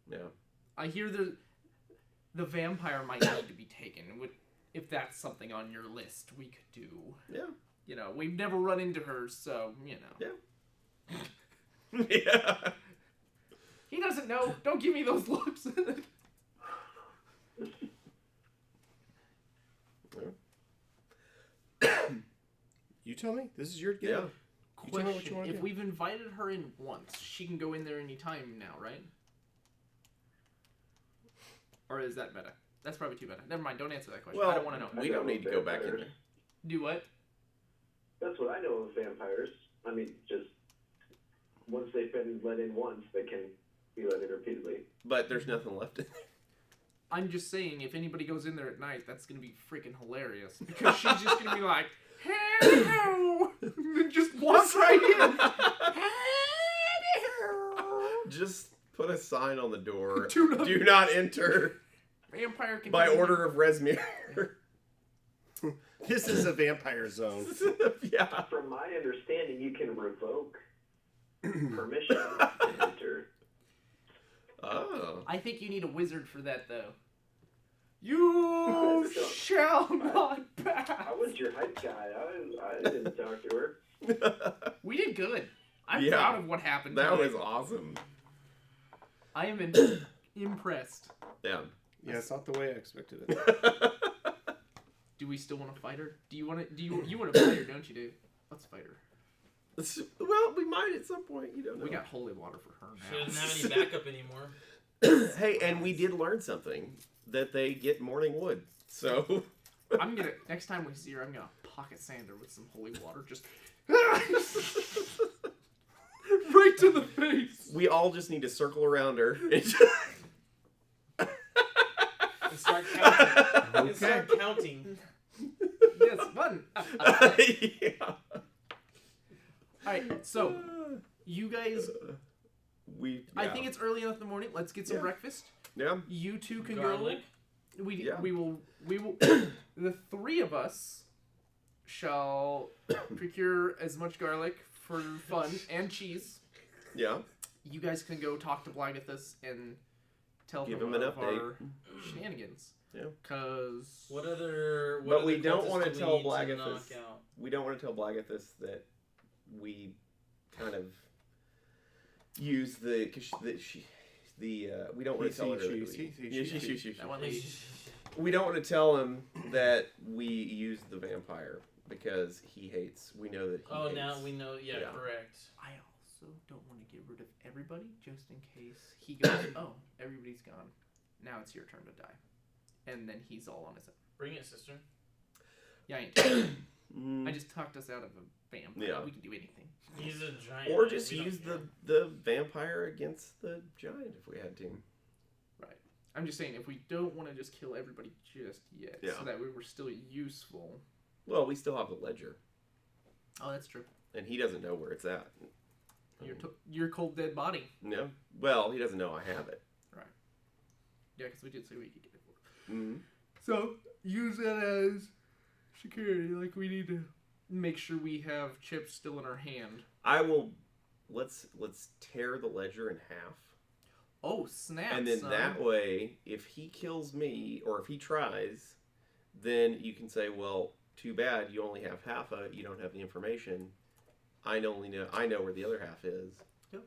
yeah. I hear the vampire might need to be taken. If that's something on your list, we could do. Yeah. You know, we've never run into her, so you know. Yeah. Yeah. He doesn't know. Don't give me those looks. You tell me. This is your game. Yeah. You tell me what you Question: want to if do. we've invited her in once, she can go in there anytime now, right? Or is that meta? That's probably too meta. Never mind. Don't answer that question. I don't want to know. We don't need to go back in there. Do what? That's what I know of vampires. I mean, just once they've been let in once, they can be let in repeatedly. But there's nothing left in there. I'm just saying, if anybody goes in there at night, that's gonna be freaking hilarious because she's just gonna be like, "Hello," and just walks right in. Hello. Just put a sign on the door. Do not- Do not enter Vampire can by come in. order of Resmir. This is a vampire zone. Yeah. From my understanding, you can revoke permission to enter. Oh. I think you need a wizard for that, though. You shall not pass. I was your hype guy. I didn't talk to her. We did good. I'm Yeah. proud of what happened. That today. was awesome. I am impressed. Yeah. Yeah, it's not the way I expected it. Do we still want to fight her? Do you want to? You want to fight her, don't you, dude? Let's fight her. Well, we might at some point. You don't know. We got holy water for her She now. doesn't have any backup anymore. Hey, and we did learn something that they get morning wood. So I'm gonna next time we see her, I'm gonna pocket sand her with some holy water, just right to the face. we all just need to circle around her. And start counting. And start counting. Yes, fun. Yeah. All right, so you guys, I yeah. think it's early enough in the morning. Let's get some Yeah. breakfast. Yeah. You two can Garlic. go. We Yeah. will. The three of us shall procure as much garlic for fun and cheese. Yeah. You guys can go talk to Blagathus and tell Give him him an of update. our shenanigans. Yeah. Cause What other? But other we don't cultists wanna do we tell need to Blagathus. knock out? We don't want to tell Blagathus that we kind of use the we don't want to tell her that that one lady. we don't want to tell him that we use the vampire because he hates. We know that he Oh, hates. now we know. Yeah, Yeah. correct. I also also don't want to get rid of everybody just in case he goes, oh, everybody's gone. Now it's your turn to die. And then he's all on his own. Bring it, sister. Yeah, I ain't doing it. I just talked us out of a vampire. Yeah. We can do anything. He's a giant. Or man. just We don't use care. the vampire against the giant if we had to. Right. I'm just saying, if we don't want to just kill everybody just yet, Yeah. so that we were still useful. Well, we still have the ledger, Oh, that's true. and he doesn't know where it's at. Your cold dead body. No. Well, he doesn't know I have it. Yeah, because we did say we could get it for. Mm-hmm. So use that as security. Like we need to make sure we have chips still in our hand. I will. Let's tear the ledger in half, Oh snap! and then son. that way, if he kills me or if he tries, then you can say, "Well, too bad. You only have half of it. You don't have the information. I know where the other half is." Yep.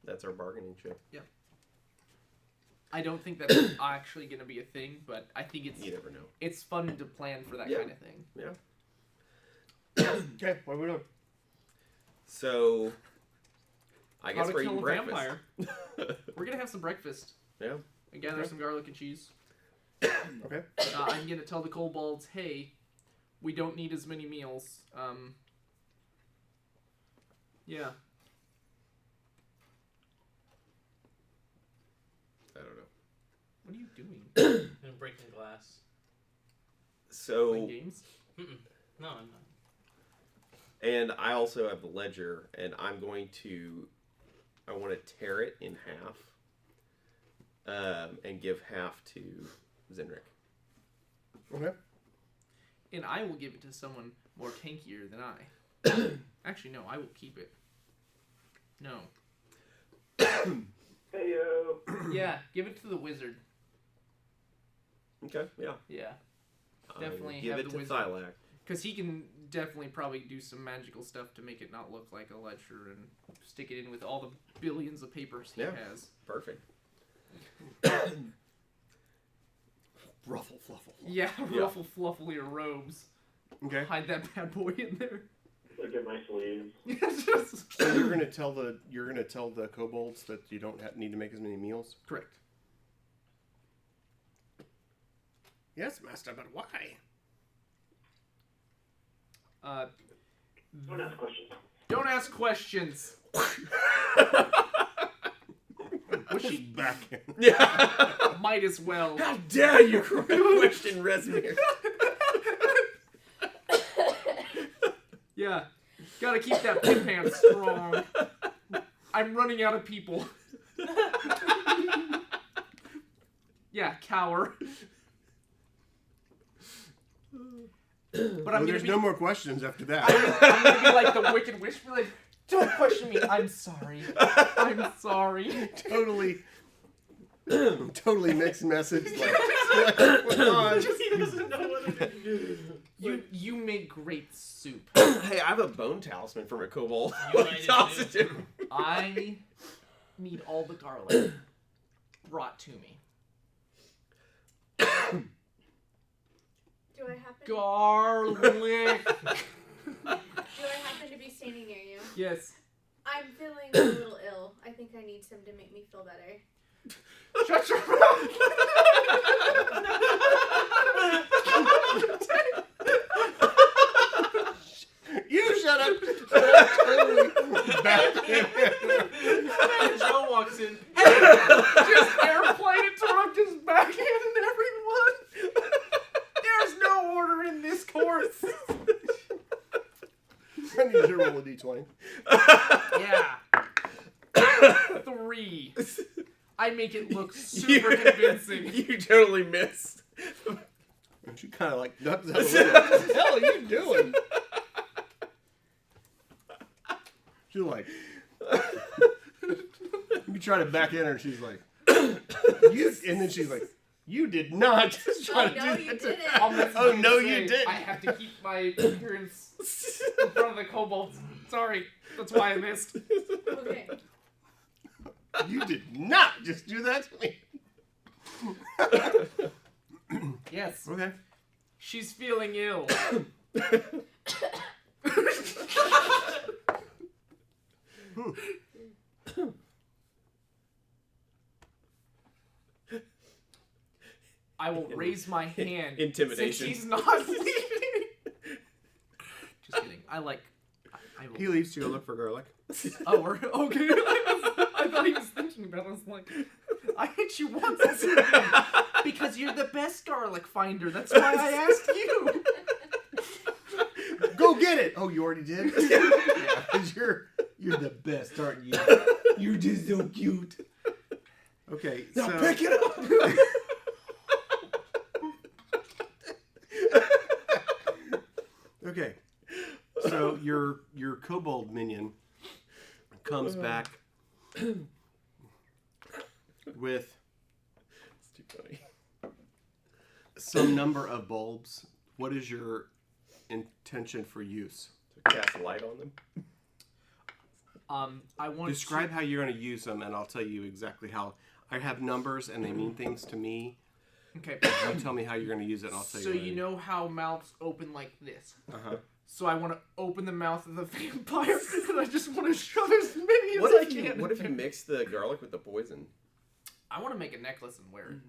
That's our bargaining chip. I don't think that's actually going to be a thing, but I think You never know. it's fun to plan for that Yeah. kind of thing. Okay, what are we doing? So, I How guess to we're kill eating a breakfast. vampire. We're gonna have some breakfast. Yeah. And gather Okay. some garlic and cheese. Okay. I'm gonna tell the kobolds, hey, we don't need as many meals. Yeah. I don't know. What are you doing? And breaking glass. So, Playing games? Mm-mm. No, I'm not. and I also have the ledger, and I want to tear it in half, and give half to Zenrik. Okay. And I will give it to someone more tankier than I. Actually, no, I will keep it. No. Heyo. Yeah, give it to the wizard. Okay, yeah. Yeah. I Definitely will give have it the to wizard. Thylac. Because he can definitely probably do some magical stuff to make it not look like a ledger and stick it in with all the billions of papers he Yeah. has. Perfect. Ruffle, fluffle. Yeah, Yeah. ruffle fluffle your robes. Okay. Hide that bad boy in there. Look at my sleeves. So you're gonna tell the kobolds that you don't need to make as many meals. Correct. Yes, master, but why? Don't ask questions. Don't ask questions. Was she back in? Yeah. Might as well. How dare you question Rezmir? Yeah. Gotta keep that pimp hand strong. I'm running out of people. Yeah, cower. But I'm gonna There's be, no more questions after that. I'm gonna be like the Wicked Witch, be like, don't question me. I'm sorry. I'm sorry. Totally mixed message. What's on? He doesn't know what to do. You make great soup. Hey, I have a bone talisman from a kobold. You What might toss do. it to? I need all the garlic brought to me. Do I happen? Garlic. Do I happen to be standing near you? Yes. I'm feeling a little ill. I think I need some to make me feel better. Shut your mouth. You shut up. Totally back in. And Joe walks in. Just airplane interrupt his backhand and everyone. There's no order in this course. I need you to roll a d20. Yeah. 3. I make it look super convincing. You totally missed. And she kind of like ducks out of the way. What the hell are you doing? She's like, you try to back in her, and she's like, you, and then she's like, you did not just try Oh, to no, do you that. to- didn't. I'll message Oh, and no, say, you didn't. I have to keep my appearance in front of the kobolds. Sorry, that's why I missed. Okay. You did not just do that to me. Yes, Okay. she's feeling ill. I will raise my hand. Intimidation. Since he's not leaving. Just kidding. I will. He leaves to go look for garlic. Oh, we're okay. I thought he was thinking about it. I was like, I hit you once. Because you're the best garlic finder. That's why I asked you. Go get it! Oh, you already did? Yeah, 'cause you're the best, aren't you? You're just so cute. Okay, Now so... pick it up! Okay, so your kobold minion comes back with It's too funny. some number of bulbs. What is your intention for use? To cast light on them? I want Describe how you're going to use them, and I'll tell you exactly how. I have numbers, and they mean things to me. Okay. You tell me how you're going to use it, and I'll tell you. So you know how mouths open like this. Uh-huh. So I want to open the mouth of the vampire, and I just want to shove as many as What I if you can. What if you mix the garlic with the poison? I want to make a necklace and wear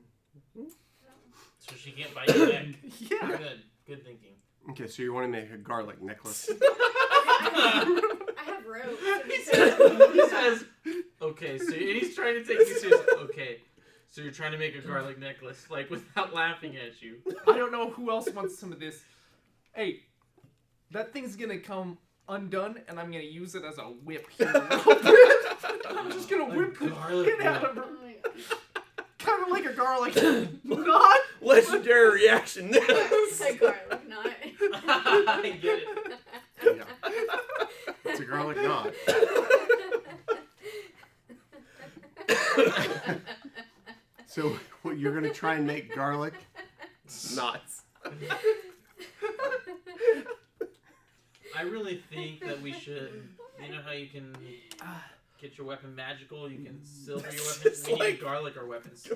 it. So she can't bite your neck. Yeah. Good thinking. Okay, so you want to make a garlic necklace. I have rope. He says, okay, so and he's trying to take me seriously. Okay, so you're trying to make a garlic necklace, like, without laughing at you. I don't know who else wants some of this. Hey, that thing's gonna come undone, and I'm gonna use it as a whip here. I'm just gonna whip the garlic shit out of her. Oh my gosh. Kind of like a garlic knot. Legendary reaction. It's a garlic knot. I get it. Yeah. It's a garlic knot. So what, you're going to try and make garlic? Knots. I really think that we should. You know how you can get your weapon magical? You can silver your weapon. It's We like- need garlic our weapons.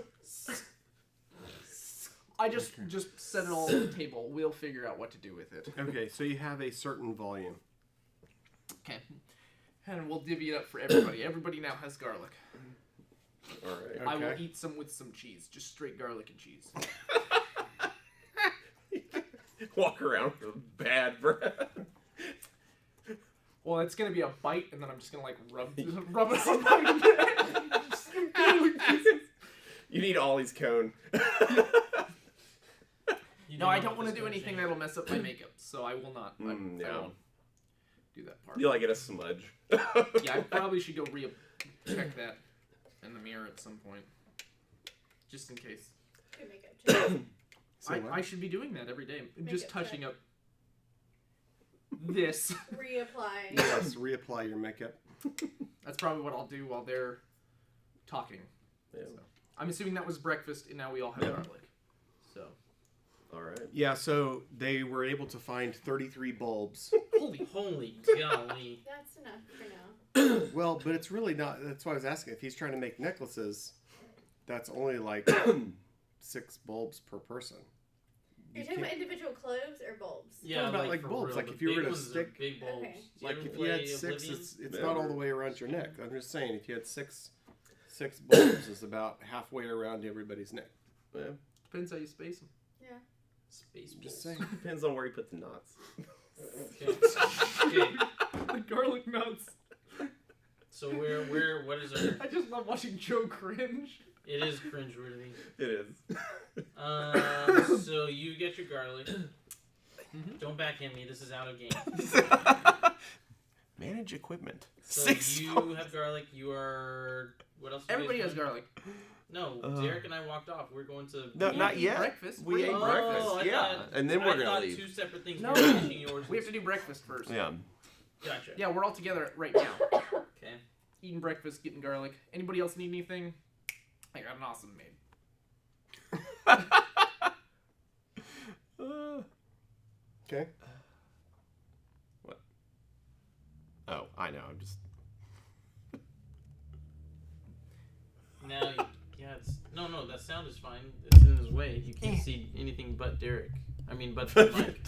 I just set it all on the table. We'll figure out what to do with it. Okay, so you have a certain volume. Okay. And we'll divvy it up for everybody. Everybody now has garlic. Alright. I will Okay. eat some with some cheese. Just straight garlic and cheese. Walk around with bad breath. Well, it's gonna be a bite, and then I'm just gonna like rub it on my neck. You need Ollie's cone. You No, know I what don't want to this do gonna anything change. that'll mess up my makeup, so I will not. I yeah. won't do that part. You like it a smudge. Yeah, I probably should go check that in the mirror at some point, just in case. Good makeup check. So what? I should be doing that every day. Makeup Just touching check. up this. Reapply. Yes, reapply your makeup. That's probably what I'll do while they're talking. Yeah. So, I'm assuming that was breakfast, and now we all have garlic. So, Alright. Yeah, so they were able to find 33 bulbs. Holy golly. That's enough for now. Well, but it's really not. That's why I was asking. If he's trying to make necklaces, that's only like 6 bulbs per person. You're talking about individual cloves or bulbs? Yeah, about, like, for bulbs, real, like, the if you were big to ones are stick- big bulbs. Okay. Do Like ever if you had play 6, Oblivion? it's Yeah. not all the way around your neck. I'm just saying, if you had 6 bulbs, is about halfway around everybody's neck. Yeah. depends how you space them. Yeah. Space Just bulbs. saying. Depends on where you put the knots. Okay. Okay. The garlic nuts. So what is our? I just love watching Joe cringe. It is cringeworthy. It is. So you get your garlic. Don't backhand me. This is out of game. Manage equipment. So you have garlic. You are. What else? Everybody has garlic. No, Derek and I walked off. We're going to. No, We not ate yet. breakfast. We ate Oh, breakfast. I Yeah. thought- And then we're I gonna thought leave. 2 separate things. No. You were finishing yours. We have to do breakfast first. Yeah. Gotcha. Yeah, we're all together right now. Okay. Eating breakfast, getting garlic. Anybody else need anything? I got an awesome maid. Okay. What? Oh, I know. I'm just. Now, yeah, it's no. That sound is fine. It's in his way. You can't see anything but Derek. I mean, but the mic.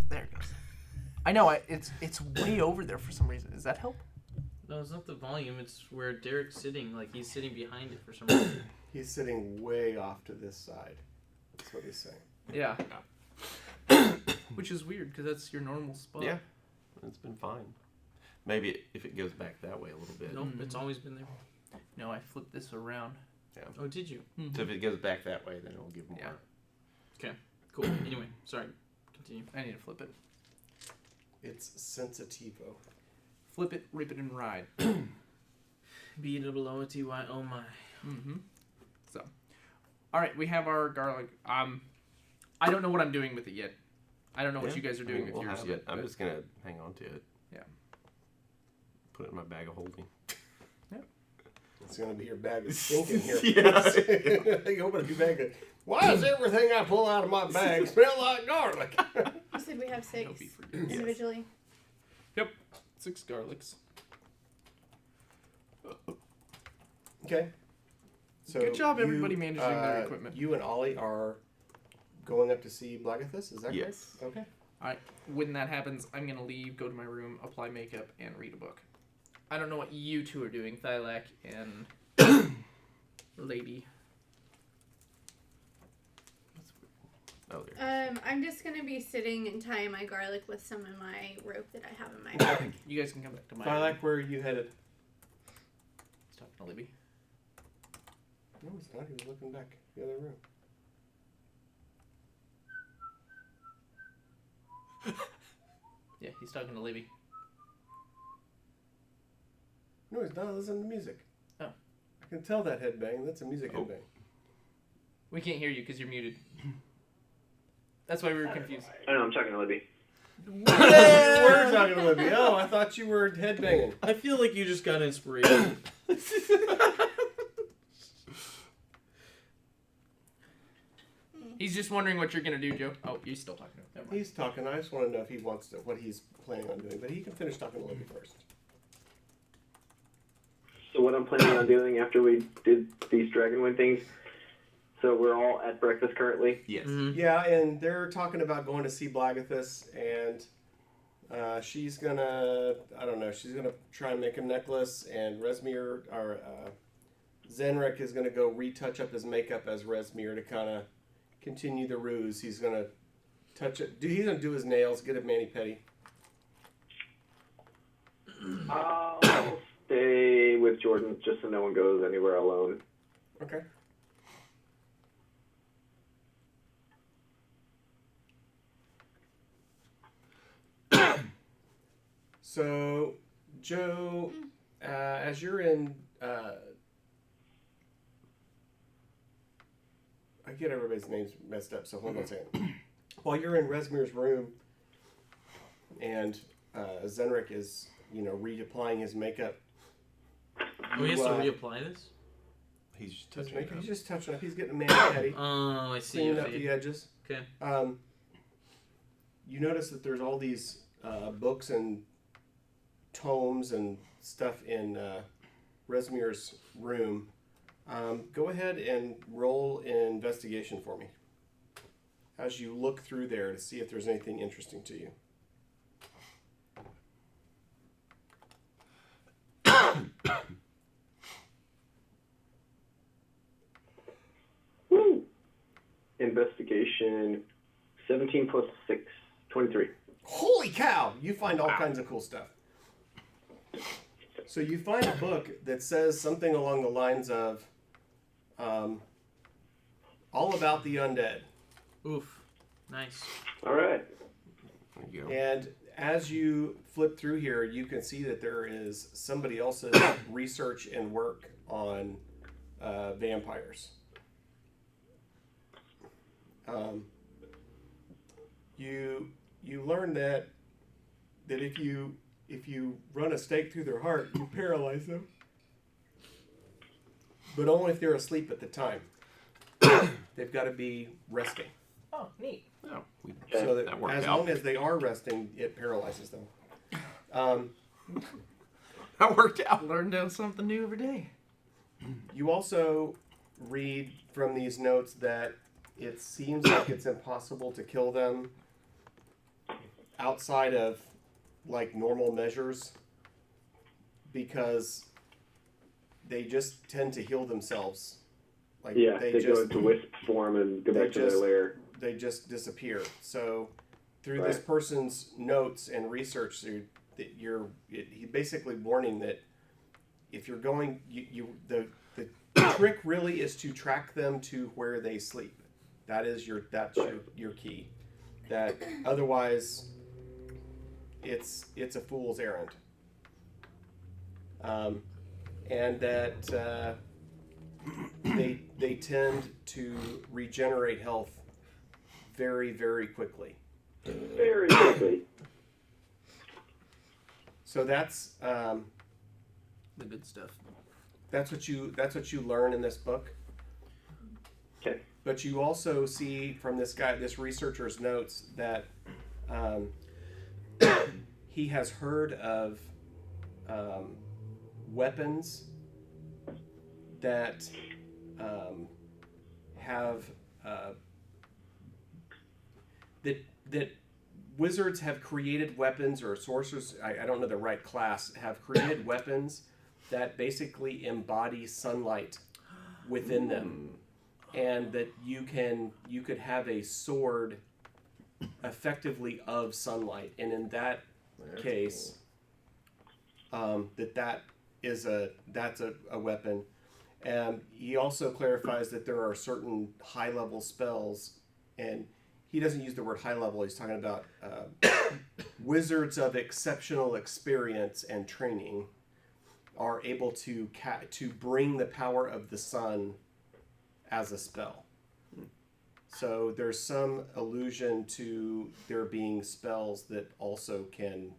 There it goes. I know, it's way over there for some reason. Does that help? No, it's not the volume. It's where Derek's sitting. Like, he's sitting behind it for some reason. He's sitting way off to this side. That's what he's saying. Yeah. Which is weird, because that's your normal spot. Yeah, it's been fine. Maybe if it goes back that way a little bit. Nope, it's always been there. No, I flipped this around. Oh, did you? So if it goes back that way, then it'll give more. Yeah. Okay, cool. Anyway, sorry. Continue. I need to flip it. It's sensitivo. Flip it, rip it, and ride. B-double-O-T-Y, oh my. Mm-hmm. So, all right, we have our garlic. I don't know what I'm doing with it yet. I don't know what you guys are doing with we'll yours have yet. it. I'm but- just gonna hang on to it. Yeah. Put it in my bag of holding. It's gonna be your bag of stink in here. Yeah. You open up your bag. Why does everything I pull out of my bag smell like garlic? You said we have 6 Hope he forgets. individually. Yep. 6 garlics. Okay. So Good job, everybody managing their equipment. You and Ollie are going up to see Blagathus, is that Yes. correct? Okay. All right. When that happens, I'm going to leave, go to my room, apply makeup, and read a book. I don't know what you two are doing, Thylak and Lady. Oh, there. I'm just gonna be sitting and tying my garlic with some of my rope that I have in my bag. You guys can come back to my room. Lilac, where are you headed? He's talking to Libby. No, it's not. He was looking back the other room. Yeah, he's talking to Libby. No, he's not listening to music. Oh. I can tell that headbang. That's a music headbang. We can't hear you because you're muted. That's why we were confused. I know, I'm talking to Libby. Yeah, you were talking to Libby. Oh, I thought you were headbanging. I feel like you just got inspiration. He's just wondering what you're going to do, Joe. Oh, you're still talking to him. Never mind. He's talking. I just want to know if he wants to, what he's planning on doing. But he can finish talking to Libby first. So what I'm planning on doing after we did these Dragonwind things, so we're all at breakfast currently. Yes. Mm-hmm. Yeah, and they're talking about going to see Blagathus, and she's gonna, I don't know, she's gonna try and make a necklace, and Resmir, or Zenrik is gonna go retouch up his makeup as Resmir to kind of continue the ruse. He's gonna touch it. He's gonna do his nails, get a mani-pedi. I'll stay with Jordan just so no one goes anywhere alone. Okay. So, Joe, as you're in, I get everybody's names messed up, so hold on a second. While you're in Resmir's room, and Zenrik is, reapplying his makeup. Oh, he has to reapply this? He's just His touching it makeup, up. he's just touching up. He's getting a mani-pedi, Oh, I see. cleaning up Okay. the edges. Okay. You notice that there's all these books and tomes and stuff in Resmir's room. Go ahead and roll an investigation for me as you look through there to see if there's anything interesting to you. Woo! Investigation 17 plus 6, 23. Holy cow! You find all kinds of cool stuff. So you find a book that says something along the lines of all about the undead. Oof. Nice. All right. There you go. And as you flip through here, you can see that there is somebody else's research and work on vampires. You learn that if you run a stake through their heart, you paralyze them, but only if they're asleep at the time. They've got to be resting. Oh, neat. Oh, So that that worked as out. long as they are resting, it paralyzes them. That worked out. Learn down something new every day. You also read from these notes that it seems like it's impossible to kill them outside of like normal measures because they just tend to heal themselves. Like Yeah, they they go just into wisp form and go they back to their just- lair. they just disappear. So through Right. this person's notes and research, he's basically warning that if you're going, the trick really is to track them to where they sleep. That's your key. That otherwise, it's a fool's errand. And that they tend to regenerate health very, very quickly. Very quickly. So that's The good stuff. that's what you learn in this book. Okay. But you also see from this researcher's notes that he has heard of weapons that have that wizards have created weapons, or sorcerers, I don't know the right class, have created weapons that basically embody sunlight within them, and that you could have a sword effectively of sunlight, and in that case, that's a weapon. And he also clarifies that there are certain high level spells, and he doesn't use the word high level. He's talking about wizards of exceptional experience and training are able to bring the power of the sun as a spell. So there's some allusion to there being spells that also can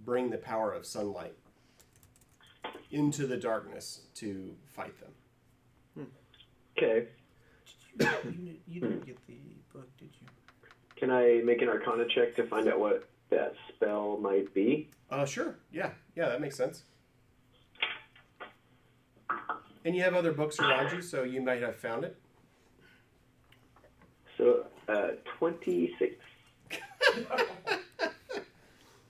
bring the power of sunlight into the darkness to fight them. Okay. You didn't get the book, did you? Can I make an Arcana check to find out what that spell might be? Sure. Yeah, that makes sense. And you have other books around you, so you might have found it. So, 26.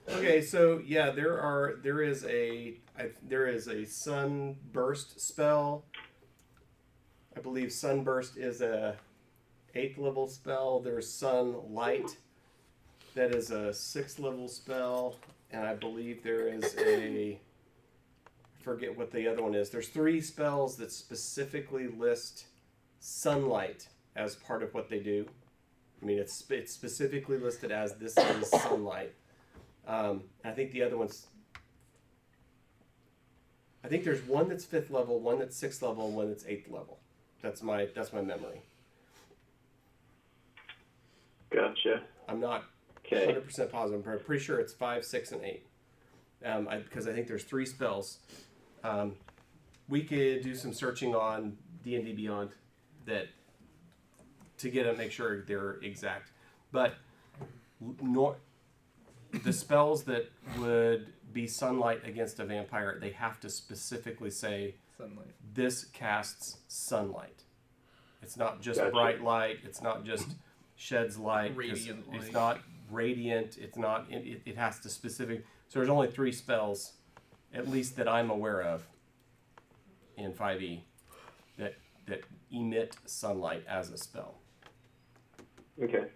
Okay, so yeah, there is a sunburst spell. I believe sunburst is a 8th level spell. There's sunlight, that is a 6th level spell, and I believe there is I forget what the other one is. There's 3 spells that specifically list sunlight as part of what they do. I mean, it's specifically listed as this is sunlight. I think the other one's. I think there's one that's 5th level, one that's 6th level, and one that's 8th level. That's my memory. Gotcha. I'm not Okay. 100% positive. I'm pretty sure it's 5, 6, and 8. Because I think there's 3 spells. We could do some searching on D&D Beyond to make sure they're exact. But the spells that would be sunlight against a vampire, they have to specifically say Sunlight. this casts sunlight. It's not just Gotcha. bright light. It's not just sheds light. Radiant It's light. not radiant. It's not. It has to specific. So there's only 3 spells, at least that I'm aware of, in 5e, that emit sunlight as a spell. Okay.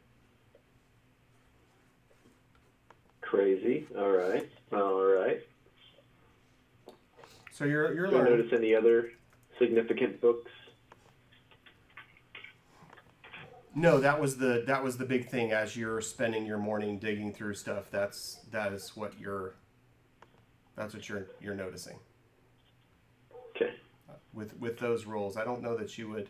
Crazy. All right. So you're Do I learning. notice any other significant books? No, that was the big thing as you're spending your morning digging through stuff. That is what you're noticing. Okay. With those rolls, I don't know that you would.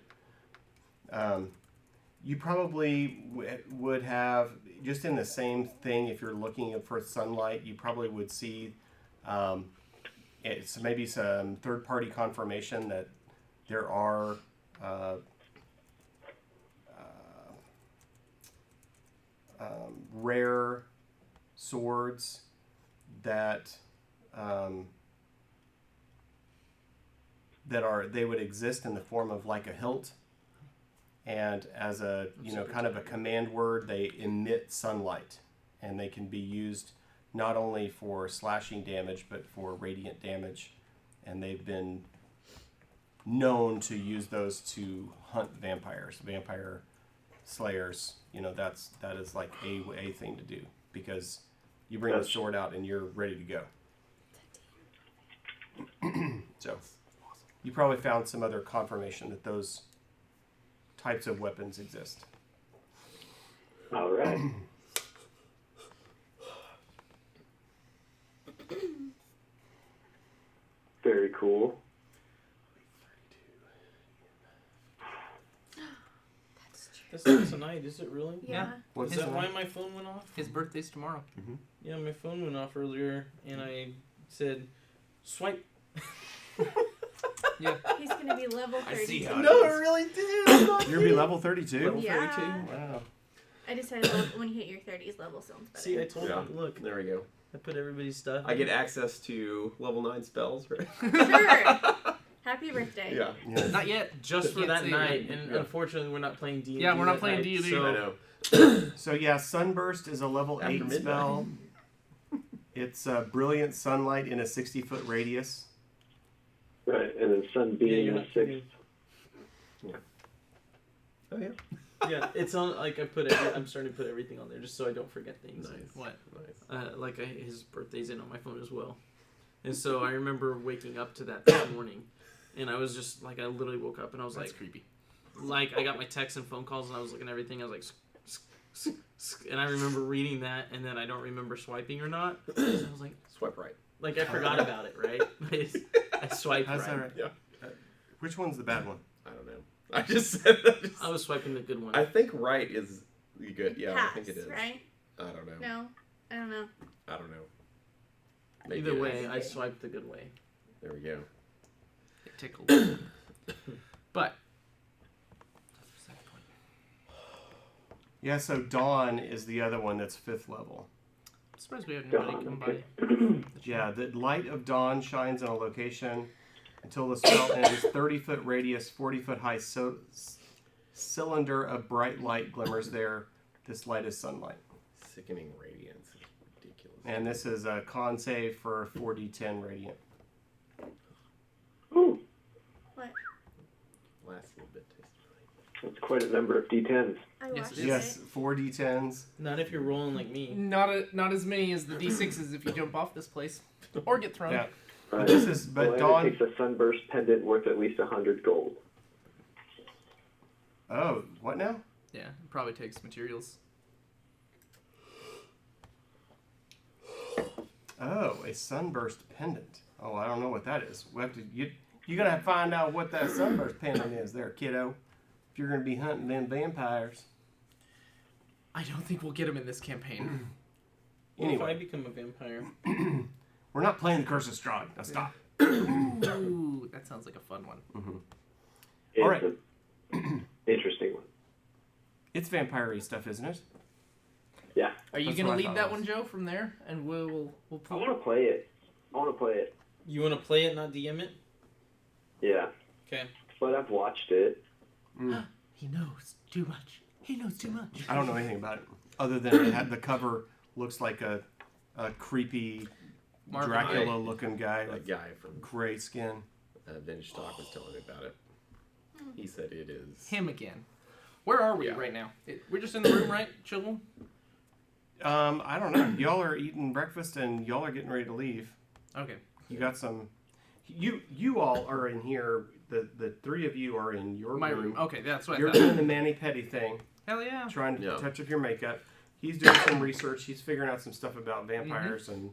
You probably would have just in the same thing. If you're looking for sunlight, you probably would see. It's maybe some third-party confirmation that there are. Rare swords that they would exist in the form of like a hilt, and as a kind of a command word, they emit sunlight, and they can be used not only for slashing damage, but for radiant damage. And they've been known to use those to hunt vampires, vampire slayers. You know, that is like a thing to do, because you bring the sword out and you're ready to go. So you probably found some other confirmation that those types of weapons exist. All right. Very cool. That's That's not tonight, is it really? Yeah. What's Is that that? why my phone went off? His birthday's tomorrow. Yeah, my phone went off earlier, and I said, swipe. Yeah. He's gonna be level 32. I see how No, it it is. really did. You're gonna be level 32. Level Yeah. 32. Wow. I decided when you hit your 30s level sounds better. See, I told Yeah. you. Look, There we go. I put everybody's stuff. I get access to level 9 spells, right? Sure. Happy birthday. Yeah. Yeah. Not yet. just for Can't that say night, that. and Yeah. unfortunately, we're not playing D&D. Yeah, we're not that playing night, D&D. so- I know. So yeah, Sunburst is a level After 8 midnight. spell. It's brilliant sunlight in a 60-foot radius. Right, and then Yeah, Sunbeam you're is not 6. kidding. Oh yeah. Yeah, it's on. Like I'm starting to put everything on there just so I don't forget things. Nice. What? Nice. His birthday's in on my phone as well, and so I remember waking up to that this morning, and I was just like, I literally woke up and I was That's like, creepy. I got my texts and phone calls and I was looking at everything. I was like, and I remember reading that, and then I don't remember swiping or not. I was Swipe right. like I forgot about it, right? I swiped How's right. that right? Yeah. Which one's the bad one? I don't know. I just said that. I was swiping the good one. I think right is good. Yeah, Pass, I think it is. right? I don't know. No, I don't know. I don't know. Maybe Either it way, is. I swiped the good way. There we go. It tickled. But Yeah, so Dawn is the other one that's 5th level. I'm surprised we have nobody Dawn, come okay. by. Yeah, the light of dawn shines on a location until the spell ends. 30-foot radius, 40-foot high cylinder of bright light glimmers there. This light is sunlight. Sickening radiance. Ridiculous. And this is a con save for 4d10 radiant. Ooh, What? Last little bit tastes that's quite a number of D10s. I Yes, watched it is. Yes, 4d10s. Not if you're rolling like me. Not as many as the D6s if you jump off this place or get thrown. Yeah. Right. This is, but Well, Dawn. takes a sunburst pendant worth at least 100 gold. Oh, what now? Yeah, it probably takes materials. Oh, a sunburst pendant. Oh, I don't know what that is. We have to, you gotta find out what that sunburst pendant is there, kiddo. If you're gonna be hunting them vampires. I don't think we'll get him in this campaign. What if I Anyway, become a vampire? we're not playing the Curse of Strahd. Now stop. Ooh, that sounds like a fun one. It's All right. an interesting one. It's vampire-y stuff, isn't it? Yeah, Are you That's gonna what I lead thought that it was. one, Joe, from there, and we'll I pull. want to play it. You want to play it, not DM it? Yeah, Okay. but I've watched it. He knows too much. He knows too much. I don't know anything about it, other than it had the cover looks like a creepy Marvin Dracula-looking guy That with guy from gray skin. Vintage Stock was telling me about it. He said it is. Him again. Where are we Yeah. right now? We're just in the room, right? Chilling? I don't know. Y'all are eating breakfast and y'all are getting ready to leave. Okay. You got some. You all are in here. The three of you are in your My room. Okay, that's what You're I thought. doing the mani-pedi thing, Hell yeah. trying to Yeah. touch up your makeup. He's doing some research. He's figuring out some stuff about vampires and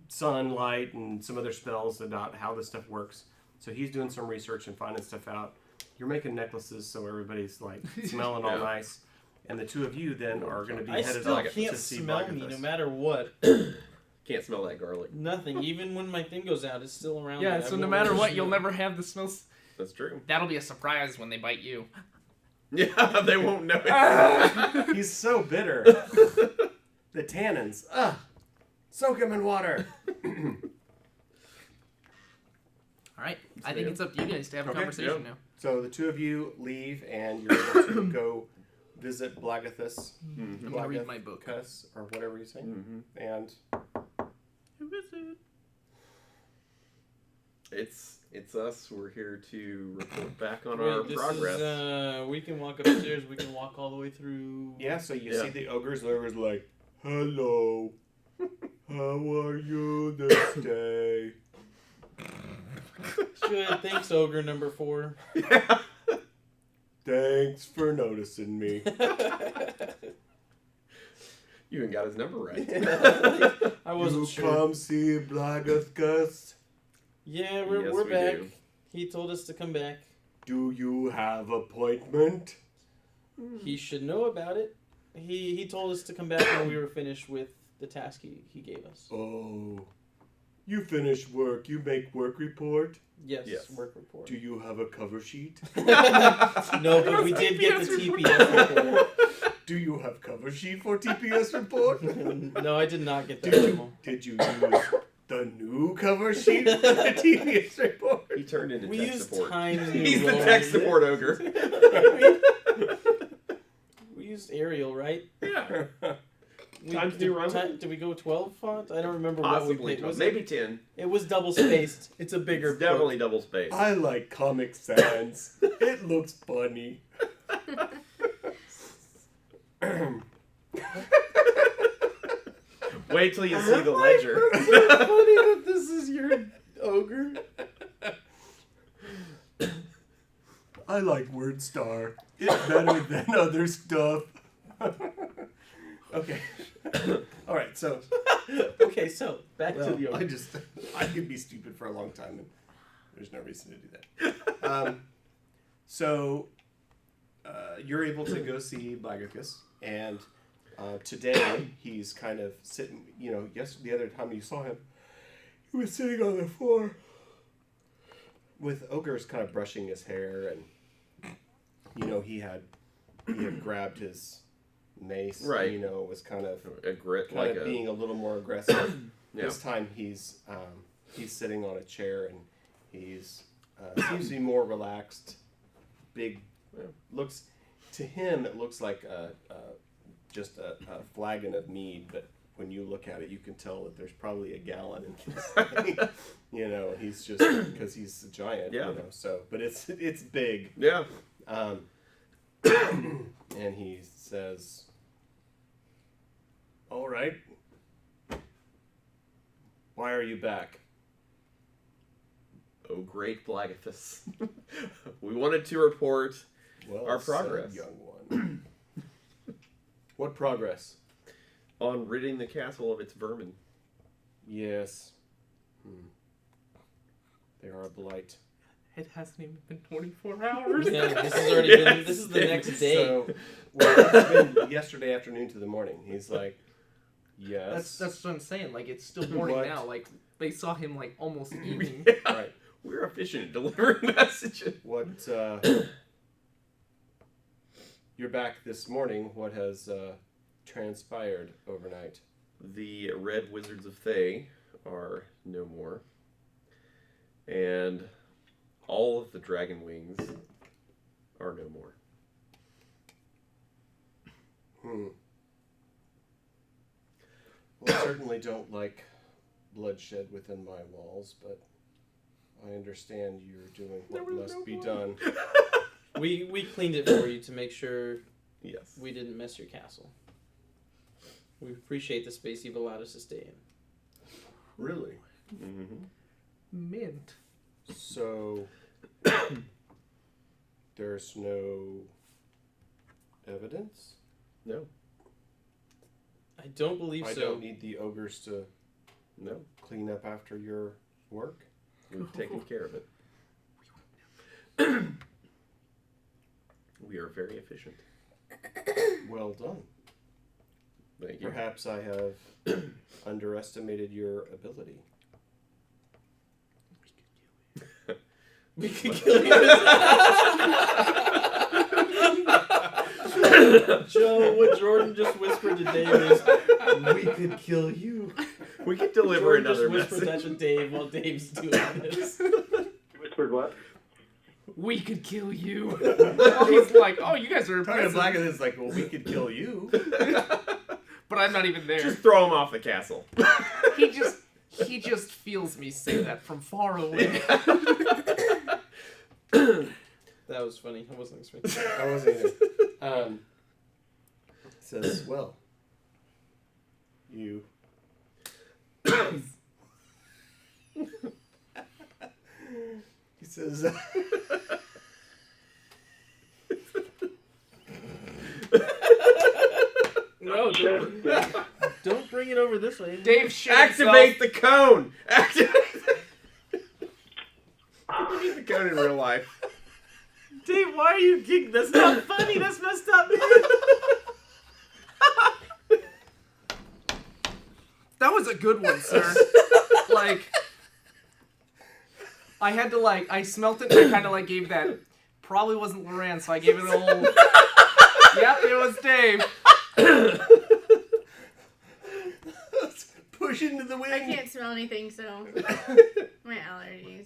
sunlight and some other spells about how this stuff works. So he's doing some research and finding stuff out. You're making necklaces so everybody's like smelling all Yeah. nice. And the two of you then are going to be I headed still off can't to see smell me Blackfist. no matter what. Can't smell that garlic. Nothing. Even when my thing goes out, it's still around. Yeah, me. so I no won't matter let what, it you'll go. never have the smells. That's true. That'll be a surprise when they bite you. Yeah, they won't know it. He's so bitter. The tannins. Soak him in water. All right. I think it's up to you guys to have a Okay, conversation yeah. now. So the two of you leave and you're able to go visit Blagathus. I'm gonna read my book. Blagathus, or whatever you say. Mm-hmm. And Who is it? It's us. We're here to report back on our progress. We can walk upstairs. We can walk all the way through. yeah, so you see the ogres. The ogres like, hello, how are you this day? Good. Thanks, ogre number 4. Thanks for noticing me. You even got his number right. I wasn't you sure. come see Blagathus? Yeah, Yes, we're we back. do. He told us to come back. Do you have appointment? He should know about it. He told us to come back when we were finished with the task he gave us. Oh, you finish work. You make work report. Yes. Work report. Do you have a cover sheet? No, but we did get the TPS report. Do you have cover sheet for TPS report? No, I did not get that. Did you use the new cover sheet for the TPS report? He turned into We tech used support. Times New He's the Roman. tech support ogre. We used Arial, right? Yeah. Times New Roman? Did we go 12 font? I don't remember what Possibly we picked. 12. Was Maybe it? 10. It was double spaced. It's a bigger It's definitely double space. I like Comic Sans. It looks funny. Wait till you see the ledger. It's so funny that this is your ogre. I like WordStar. It's better than other stuff. Okay. All right. So, Okay, so back to the ogre. I could be stupid for a long time, and there's no reason to do that. So, you're able to go see Blagathus, and today he's kind of sitting. You know, the other time you saw him, he was sitting on the floor with ogres kind of brushing his hair, and he had grabbed his mace, Right. and, was kind of A grit like a... being a little more aggressive. Yeah. This time he's sitting on a chair, and he's seems to be more relaxed. Big looks to him, it looks like just a flagon of mead, but when you look at it, you can tell that there's probably a gallon in this thing. He's just because he's a giant. Yeah. So, but it's big. Yeah. And he says, "All right. Why are you back?" Oh, great Blagathus. We wanted to report Well our said, progress young one. What progress? on ridding the castle of its vermin. Yes. They are a blight. It hasn't even been 24 hours. Yeah, this has already been. This is the next day. So, it's been yesterday afternoon to the morning. He's like, yes. That's what I'm saying. Like, it's still morning What? now. Like, they saw him, like, almost evening. Right. We're efficient at delivering messages. What, you're back this morning. What has transpired overnight? The Red Wizards of Thay are no more. And all of the Dragon Wings are no more. Well, I certainly don't like bloodshed within my walls, but I understand you're doing what must be done. We cleaned it for you to make sure Yes. we didn't mess your castle. We appreciate the space you've allowed us to stay in. Really? Mm-hmm. Mint. So, there's no evidence? No. I don't believe I so. don't need the ogres to No. clean up after your work? We've taken care of it. We are very efficient. Well done. Thank you. Perhaps I have underestimated your ability. We could kill you. Joe, what Jordan just whispered to Dave is, "We could kill you." We could deliver Jordan another just whispered message. that to Dave while Dave's doing this. Whispered what? we could kill you. He's like, oh, you guys are Tony impressive. Black is like, well, we could kill you. But I'm not even there. Just throw him off the castle. He just feels me say that from far away. That was funny. I wasn't expecting that. I wasn't either. Says, well, you. He says. No, don't bring it over this way. Dave shit Activate the cone! Activate I need the cone in real life. Dave, why are you giggling? That's not funny. That's messed up. That was a good one, sir. Like, I had to I smelt it and I kind of gave that. Probably wasn't Loran, so I gave it an old. Yep, it was Dave. Push into the wind. I can't smell anything, so my allergies.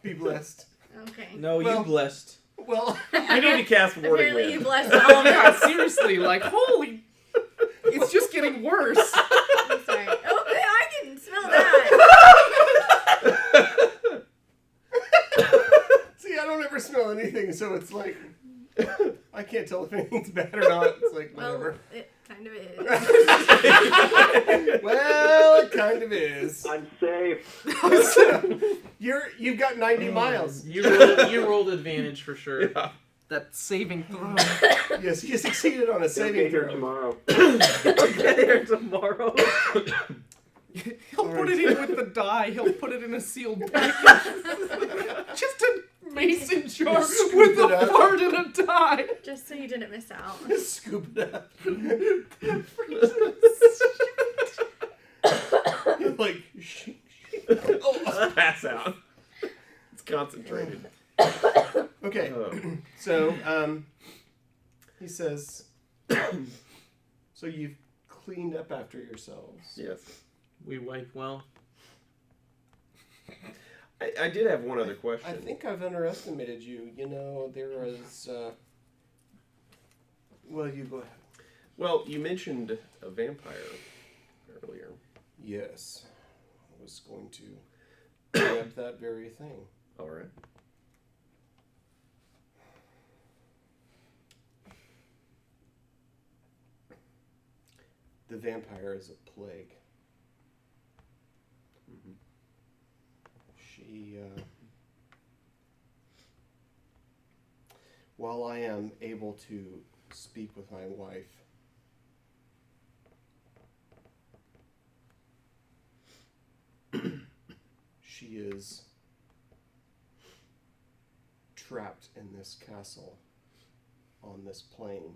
Be blessed. Okay. No, Well- you blessed. Well, I need to cast Warding Apparently you Wind. blessed all of Yeah, us. seriously, holy. It's just getting worse. I'm sorry. Oh, I can smell that. see, I don't ever smell anything, so it's like I can't tell if anything's bad or not. It's like Well, whatever. it kind of is. Well, it kind of is. I'm safe. You've got 90 miles. You rolled advantage for sure. Yeah. That saving throw. Yes, you succeeded on a Don't saving get here throw. tomorrow. Get here tomorrow. He'll put it in with the die. He'll put it in a sealed package. Just a mason jar Scoop with it a up. fart and a die. Just so you didn't miss out. Scoop it up. Like, Oh, pass out. It's concentrated. okay. Oh. So, he says, so you've cleaned up after yourselves. Yes. We wipe well. I did have one other question. I think I've underestimated you. You know, there was, well, you go ahead. Well, you mentioned a vampire earlier. Yes. I was going to bring up that very thing. All right. The vampire is a plague. Mhm. She, while I am able to speak with my wife, she is trapped in this castle on this plane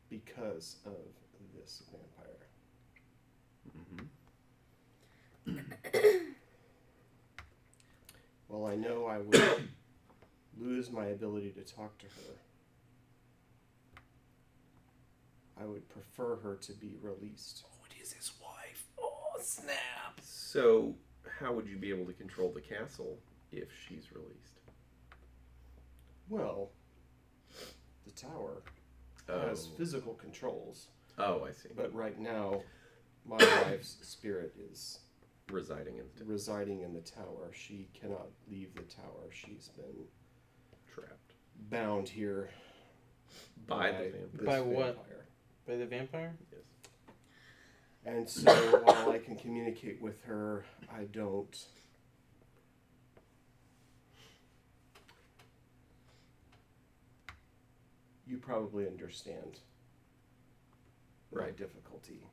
because of this vampire. Mm-hmm. Well, I know I would lose my ability to talk to her. I would prefer her to be released. Oh, it is his wife. Oh, snap. So, how would you be able to control the castle if she's released? Well, the tower has physical controls, Oh, I see. but right now, my wife's spirit is Residing in the residing in the tower. She cannot leave the tower. She's been trapped. bound here By the vampire. this By what? vampire. By the vampire? Yes. And so while I can communicate with her, I don't. You probably understand my Right. difficulty.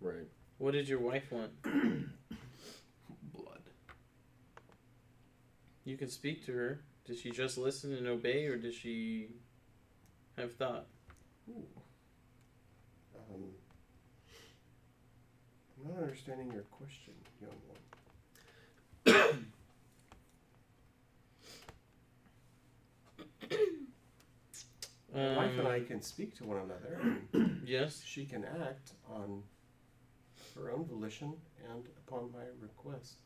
Right. What did your wife want? Blood. You can speak to her. Did she just listen and obey, or did she have thought? I'm not understanding your question, young one. My wife and I can speak to one another, and Yes. she can act on her own volition and upon my request.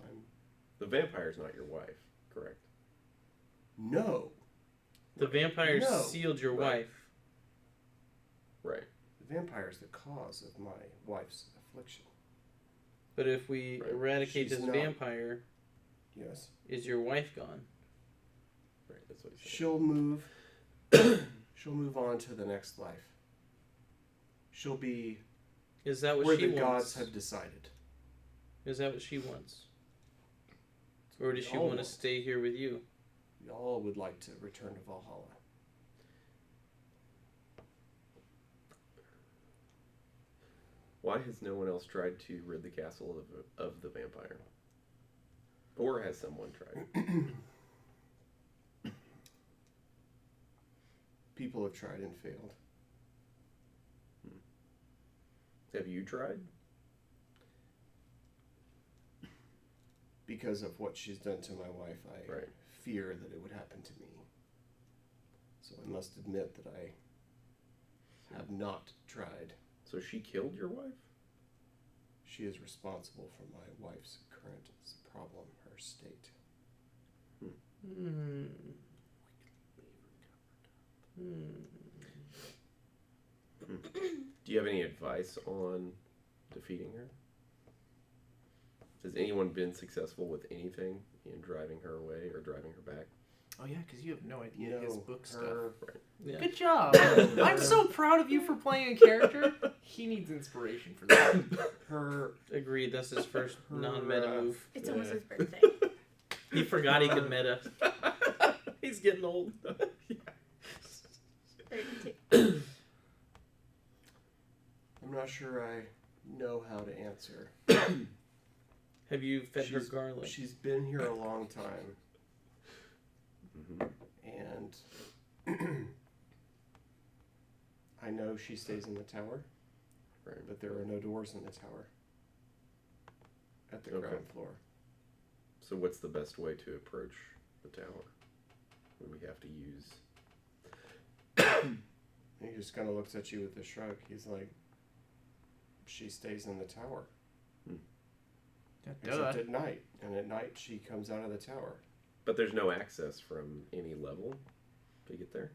The vampire's not your wife, correct? No. The vampire No. sealed your Right. wife. Right. The vampire is the cause of my wife's affliction. But if we Right. eradicate She's this not. vampire, Yes. is your wife gone? Right. That's what he said. She'll move. She'll move on to the next life. She'll be Is that what where she the wants? gods have decided. Is that what she wants? Or does she All want to want. stay here with you? We all would like to return to Valhalla. Why has no one else tried to rid the castle of the vampire? Or has someone tried? People have tried and failed. Have you tried? Because of what she's done to my wife, I Right. fear that it would happen to me. So I must admit that I have not tried. So she killed your wife? She is responsible for my wife's current problem, her state. Hmm. Do you have any advice on defeating her? Has anyone been successful with anything in driving her away or driving her back? Oh yeah, because you have no idea You know, his book stuff. her, Yeah. Good job. I'm so proud of you for playing a character. He needs inspiration for that. her, Agreed. That's his first Her, non-meta move. It's almost his birthday. He forgot he could meta. He's getting old. 32. I'm not sure I know how to answer. Have you fed her She's- garlic? She's been here a long time, and I know she stays in the tower, Right. but there are no doors in the tower at the Okay. ground floor. So what's the best way to approach the tower? Would we have to use... He just kind of looks at you with a shrug. He's like, she stays in the tower. Except at night. And at night she comes out of the tower. But there's no access from any level to get there?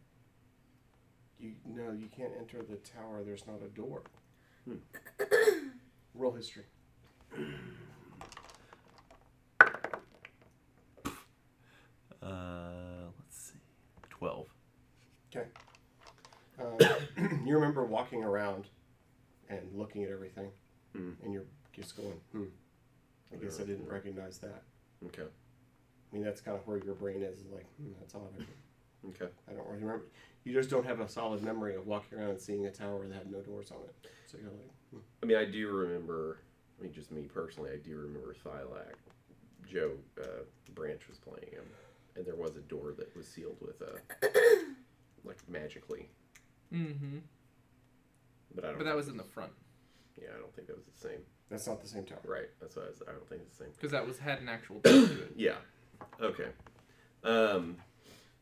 No, you can't enter the tower. There's not a door. Roll history. Let's see. 12. Okay. You remember walking around and looking at everything, and you're just going, I guess I didn't recognize that. Okay. I mean, that's kind of where your brain is like, that's odd. Okay. I don't really remember. You just don't have a solid memory of walking around and seeing a tower that had no doors on it. So you're like, I mean, I do remember, I mean, just me personally, I do remember Thylac. Joe Branch was playing him, and there was a door that was sealed with like magically. Mm-hmm. But I don't. But that was in the front. Yeah, I don't think that was the same. that's not the same tower. Right. That's what I don't think it's the same. Because that had an actual door to it. Yeah. Okay.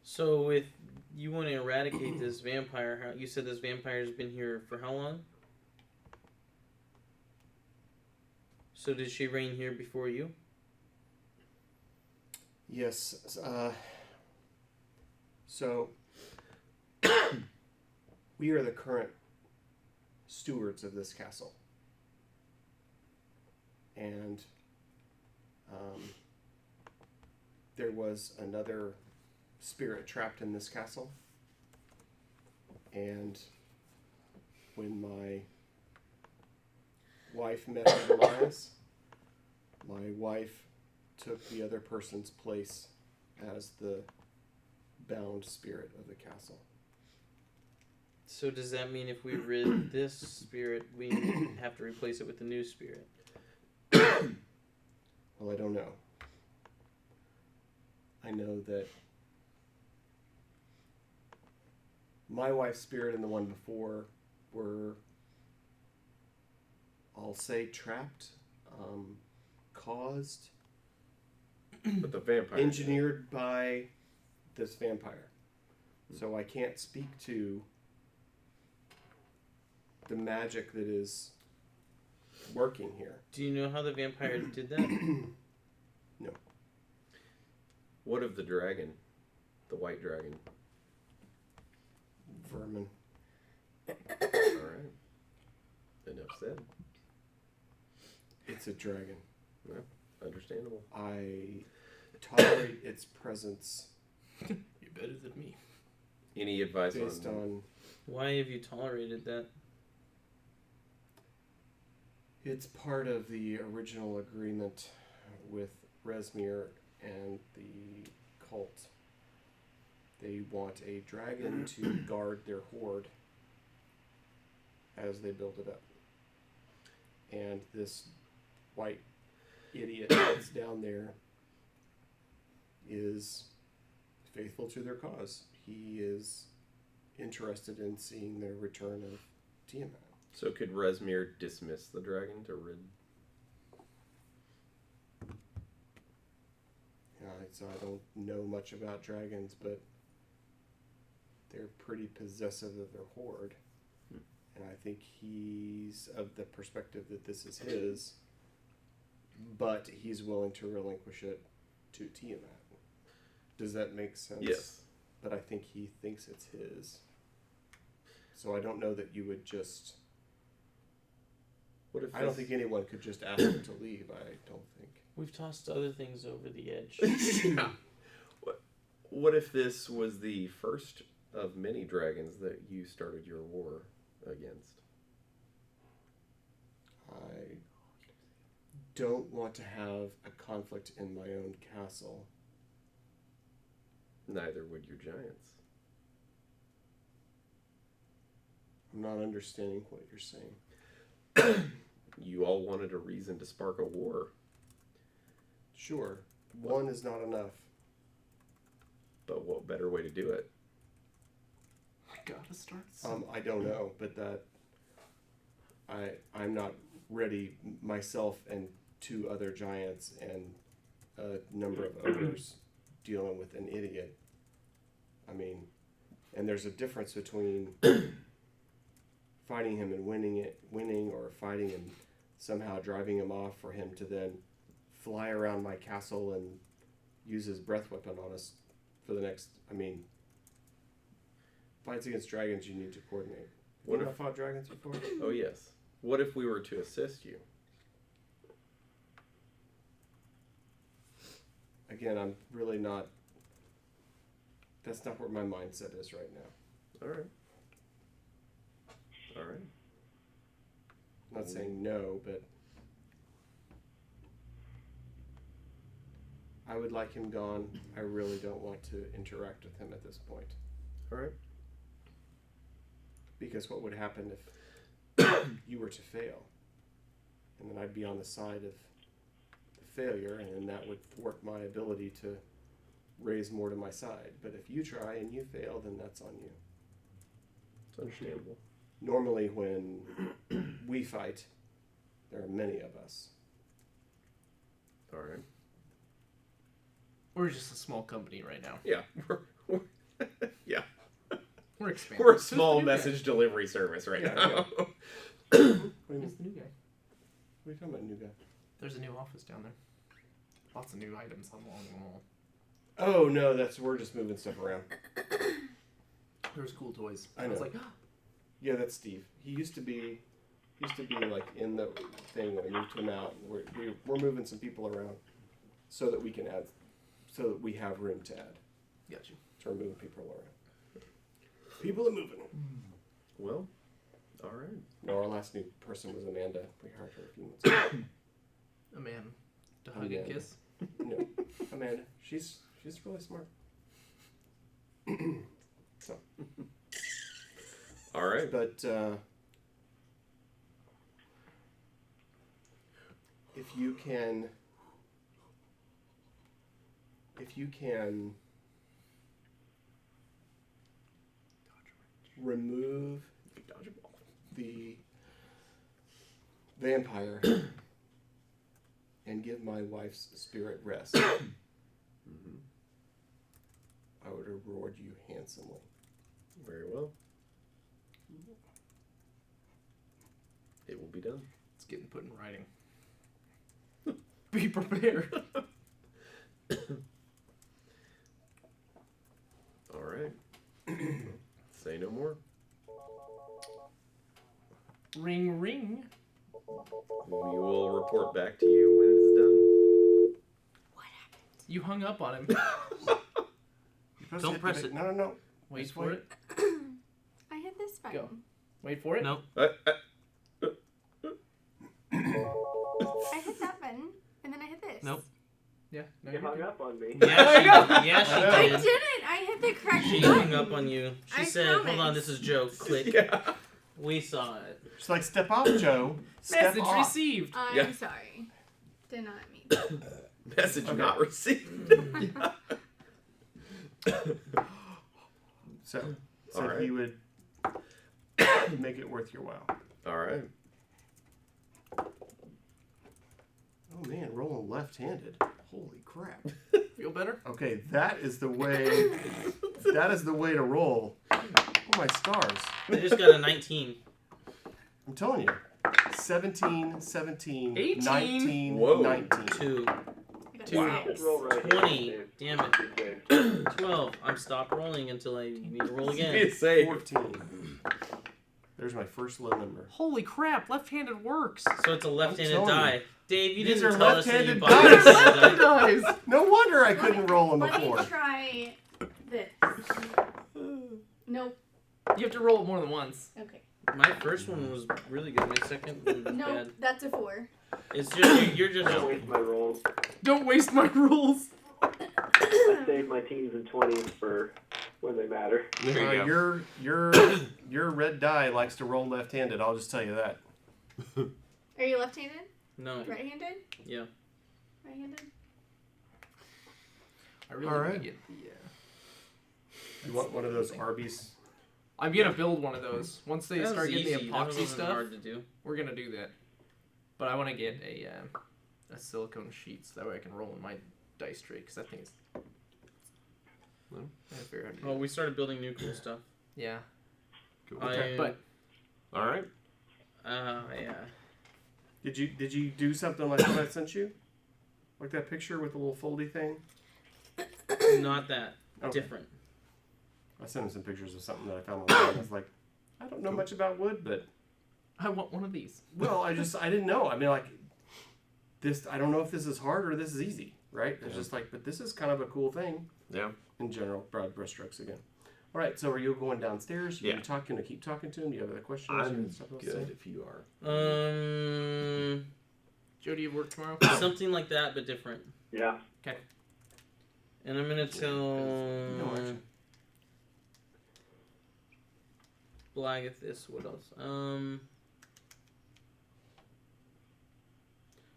So if you want to eradicate this vampire, you said this vampire's been here for how long? So did she reign here before you? Yes. So we are the current stewards of this castle. And there was another spirit trapped in this castle. And when my wife met her demise, my wife took the other person's place as the bound spirit of the castle. So does that mean if we rid this spirit, we have to replace it with a new spirit? Well, I don't know. I know that my wife's spirit and the one before were, I'll say, trapped, caused, But the vampire. engineered by this vampire. So I can't speak to the magic that is working here. Do you know how the vampire did that? What of the dragon? The white dragon. Vermin. Alright. Enough said. It's a dragon. Yeah, understandable. I tolerate its presence You're better than me. Any advice based on Why have you tolerated that? it's part of the original agreement with Resmir and the cult. They want a dragon to guard their hoard as they build it up. And this white idiot that's down there is faithful to their cause. He is interested in seeing the return of Tiamat. So could Resmir dismiss the dragon to rid? So I don't know much about dragons, but they're pretty possessive of their hoard. And I think he's of the perspective that this is his, but he's willing to relinquish it to Tiamat. Does that make sense? Yes. But I think he thinks it's his. So I don't know that you would just... What if I don't think anyone could just ask him to leave, I don't think. We've tossed other things over the edge. Yeah. What if this was the first of many dragons that you started your war against? I don't want to have a conflict in my own castle. Neither would your giants. I'm not understanding what you're saying. You all wanted a reason to spark a war. Sure, one is not enough. But what better way to do it? Gotta start. I don't know, but that I'm not ready myself and 2 other giants and a number of ogres dealing with an idiot. I mean, and there's a difference between fighting him and winning, or fighting and somehow driving him off for him to then fly around my castle and use his breath weapon on us for the next. I mean, fights against dragons, you need to coordinate. What Have you if- not fought dragons before? Oh yes. What if we were to assist you? Again, I'm really not. That's not where my mindset is right now. All right. All right. I'm not saying no, but I would like him gone. I really don't want to interact with him at this point. All right. Because what would happen if you were to fail? And then I'd be on the side of the failure, and then that would thwart my ability to raise more to my side. But if you try and you fail, then that's on you. It's understandable. Normally when we fight, there are many of us. All right. We're just a small company right now. Yeah. Yeah. We're expanding. We're a Who's the small new guy? message delivery service right Yeah, now. What do you Who's mean? the new guy? What are you talking about, new guy? There's a new office down there. Lots of new items along the wall. Oh no, we're just moving stuff around. There was cool toys. I I was know. like, Yeah, that's Steve. He used to be like in the thing when I moved him out. We're moving some people around so that we can add, so that we have room to add. got you. So we're moving people around. People are moving. Well, all right. No, our last new person was Amanda. We hired her a few months ago. A man to hug Amanda. and kiss. No, Amanda. She's really smart. So, All right. but if you can remove the vampire and give my wife's spirit rest, Mm-hmm. I would reward you handsomely. Very well. It will be done. It's getting put in writing. Be prepared. All right. Say no more. Ring, ring. We will report back to you when it is done. You hung up on him. Don't press it. No. Wait Just for wait. it. I hit this button. Go. Wait for it. No. I hit that button, and then I hit this. Nope. Yeah. No, You you're hung good. up on me. Yeah, she I did. didn't. I hit the correct She button. hung up on you. She I said, "Hold on, promise. this is Joe." Click. Yeah. We saw it. She's like, step off, Joe. Step Message off. received. I'm Yeah. sorry. Did not mean that. Message Okay. not received. So All right. he would make it worth your while. All right. Oh man, rolling left-handed. Holy crap. Feel better? Okay, that is the way. That is the way to roll. Oh my stars! I just got a 19. I'm telling you. 17, 17, 18. 19, Whoa. 19. 2, I got Wow. six. Roll right 20. here. Damn it. Save. 12. I'm stopped rolling until I need to roll Be again. safe. 14. There's my first low number. Holy crap! Left-handed works. So it's a left-handed telling you. die. Dave, you These didn't are tell us that you left-handed bought dice. left-handed die. Guys. No wonder I couldn't roll them Let me before. try this. Nope. You have to roll it more than once. Okay. My first one was really good. My second one was Nope. bad. That's a 4. It's just you're just Don't waste my rolls. Don't waste my rules. I save my teens and 20s for when they matter. There you go. Your red die likes to roll left-handed. I'll just tell you that. Are you left-handed? no. Right-handed? Yeah. Right-handed? I really All want to right. get the. You want one of those Arby's? I'm gonna build one of those. Once they That was start getting easy. the That epoxy wasn't stuff, hard to do. we're gonna do that. But I want to get a silicone sheet so that way I can roll in my dice tray because I think it's. Well. I figure out how to do Well, it. we started building new cool stuff. Yeah, Cool. I- but All right. Yeah. Did you do something like what I sent you? Like that picture with the little foldy thing? Not that. Okay. Different. I sent him some pictures of something that I found online. I was like, I don't know much about wood, but I want one of these. well, I didn't know. I mean, like this. I don't know if this is hard or this is easy, right? It's just like, but this is kind of a cool thing Yeah. in general. Broad brushstrokes again. All right. So are you going downstairs? Yeah. You talking to keep talking to him? Do you have other questions? I'm You have stuff else to good say? if you are. Joe, do you have work tomorrow? Something like that, but different. Yeah. And I'm gonna tell No, actually. Blagath this. What else?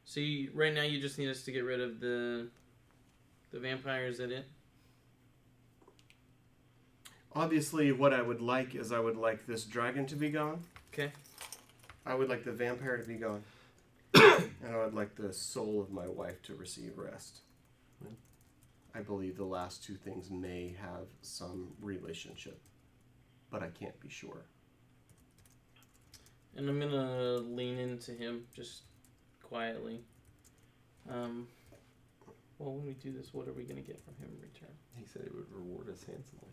So right now you just need us to get rid of the vampires. Is that it? Obviously, what I would like is I would like this dragon to be gone. Okay. I would like the vampire to be gone. And I would like the soul of my wife to receive rest. I believe the last two things may have some relationship, but I can't be sure. And I'm gonna lean into him just quietly. Well, when we do this, what are we gonna get from him in return? He said it would reward us handsomely.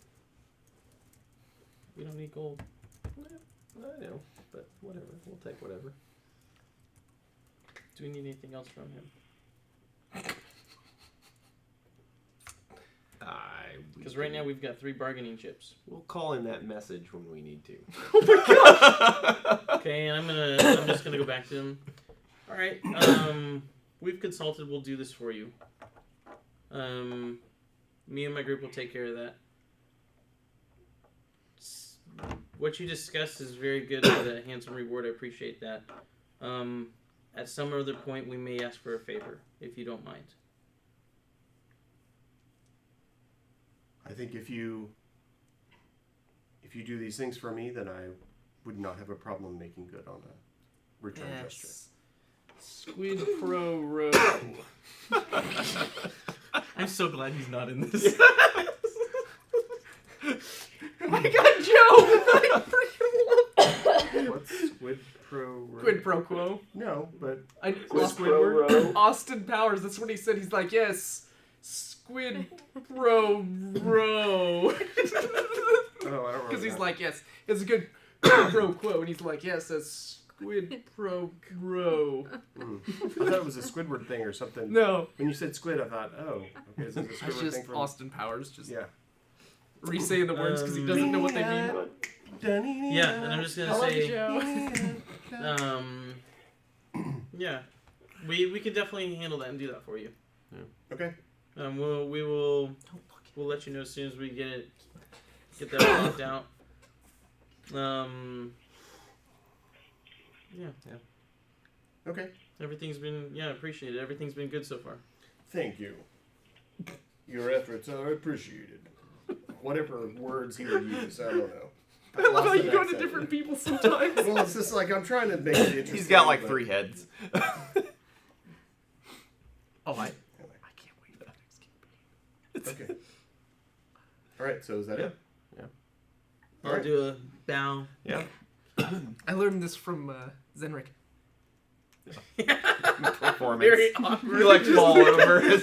We don't need gold. I know, but whatever. We'll take whatever. Do we need anything else from him? Because right now we've got 3 bargaining chips. We'll call in that message when we need to. Okay, and I'm just gonna go back to him. All right. We've consulted. We'll do this for you. Me and my group will take care of that. What you discussed is very good with a handsome reward. I appreciate that. At some other point, we may ask for a favor, if you don't mind. I think if you do these things for me, then I would not have a problem making good on a return gesture. Squid Pro Row. I'm so glad he's not in this. I got Joe! I freaking love What's Squid Pro? Quid pro quo. No, but I Squid lost Pro Row. Austin Powers, that's what he said. He's like, yes, Squid Pro Bro. Oh, I don't remember. Because he's that. like, yes, it's a good pro quo, and he's like, yes, that's Squid Pro Bro. I thought it was a Squidward thing or something. No, When you said squid, I thought, oh, okay, is this a that's Squidward just thing from? Austin Powers just Yeah. re-saying the words because he doesn't know what they mean. Yeah, and I'm just I gonna love you, say, Joe. yeah, we could definitely handle that and do that for you. Okay. We'll let you know as soon as we get that locked out. Yeah. Okay. Everything's been appreciated. Everything's been good so far. Thank you. Your efforts are appreciated. Whatever words he would use, I don't know. I love how Lost you an go to accent. different people sometimes. Well, it's just like I'm trying to make it interesting. He's got like but- 3 heads. Oh, I can't wait for the next campaign. Okay. All right. So is that it? I'll Alright. do a bow. Yeah. I learned this from Zenrik. Performance. Very awkward. You like fall over and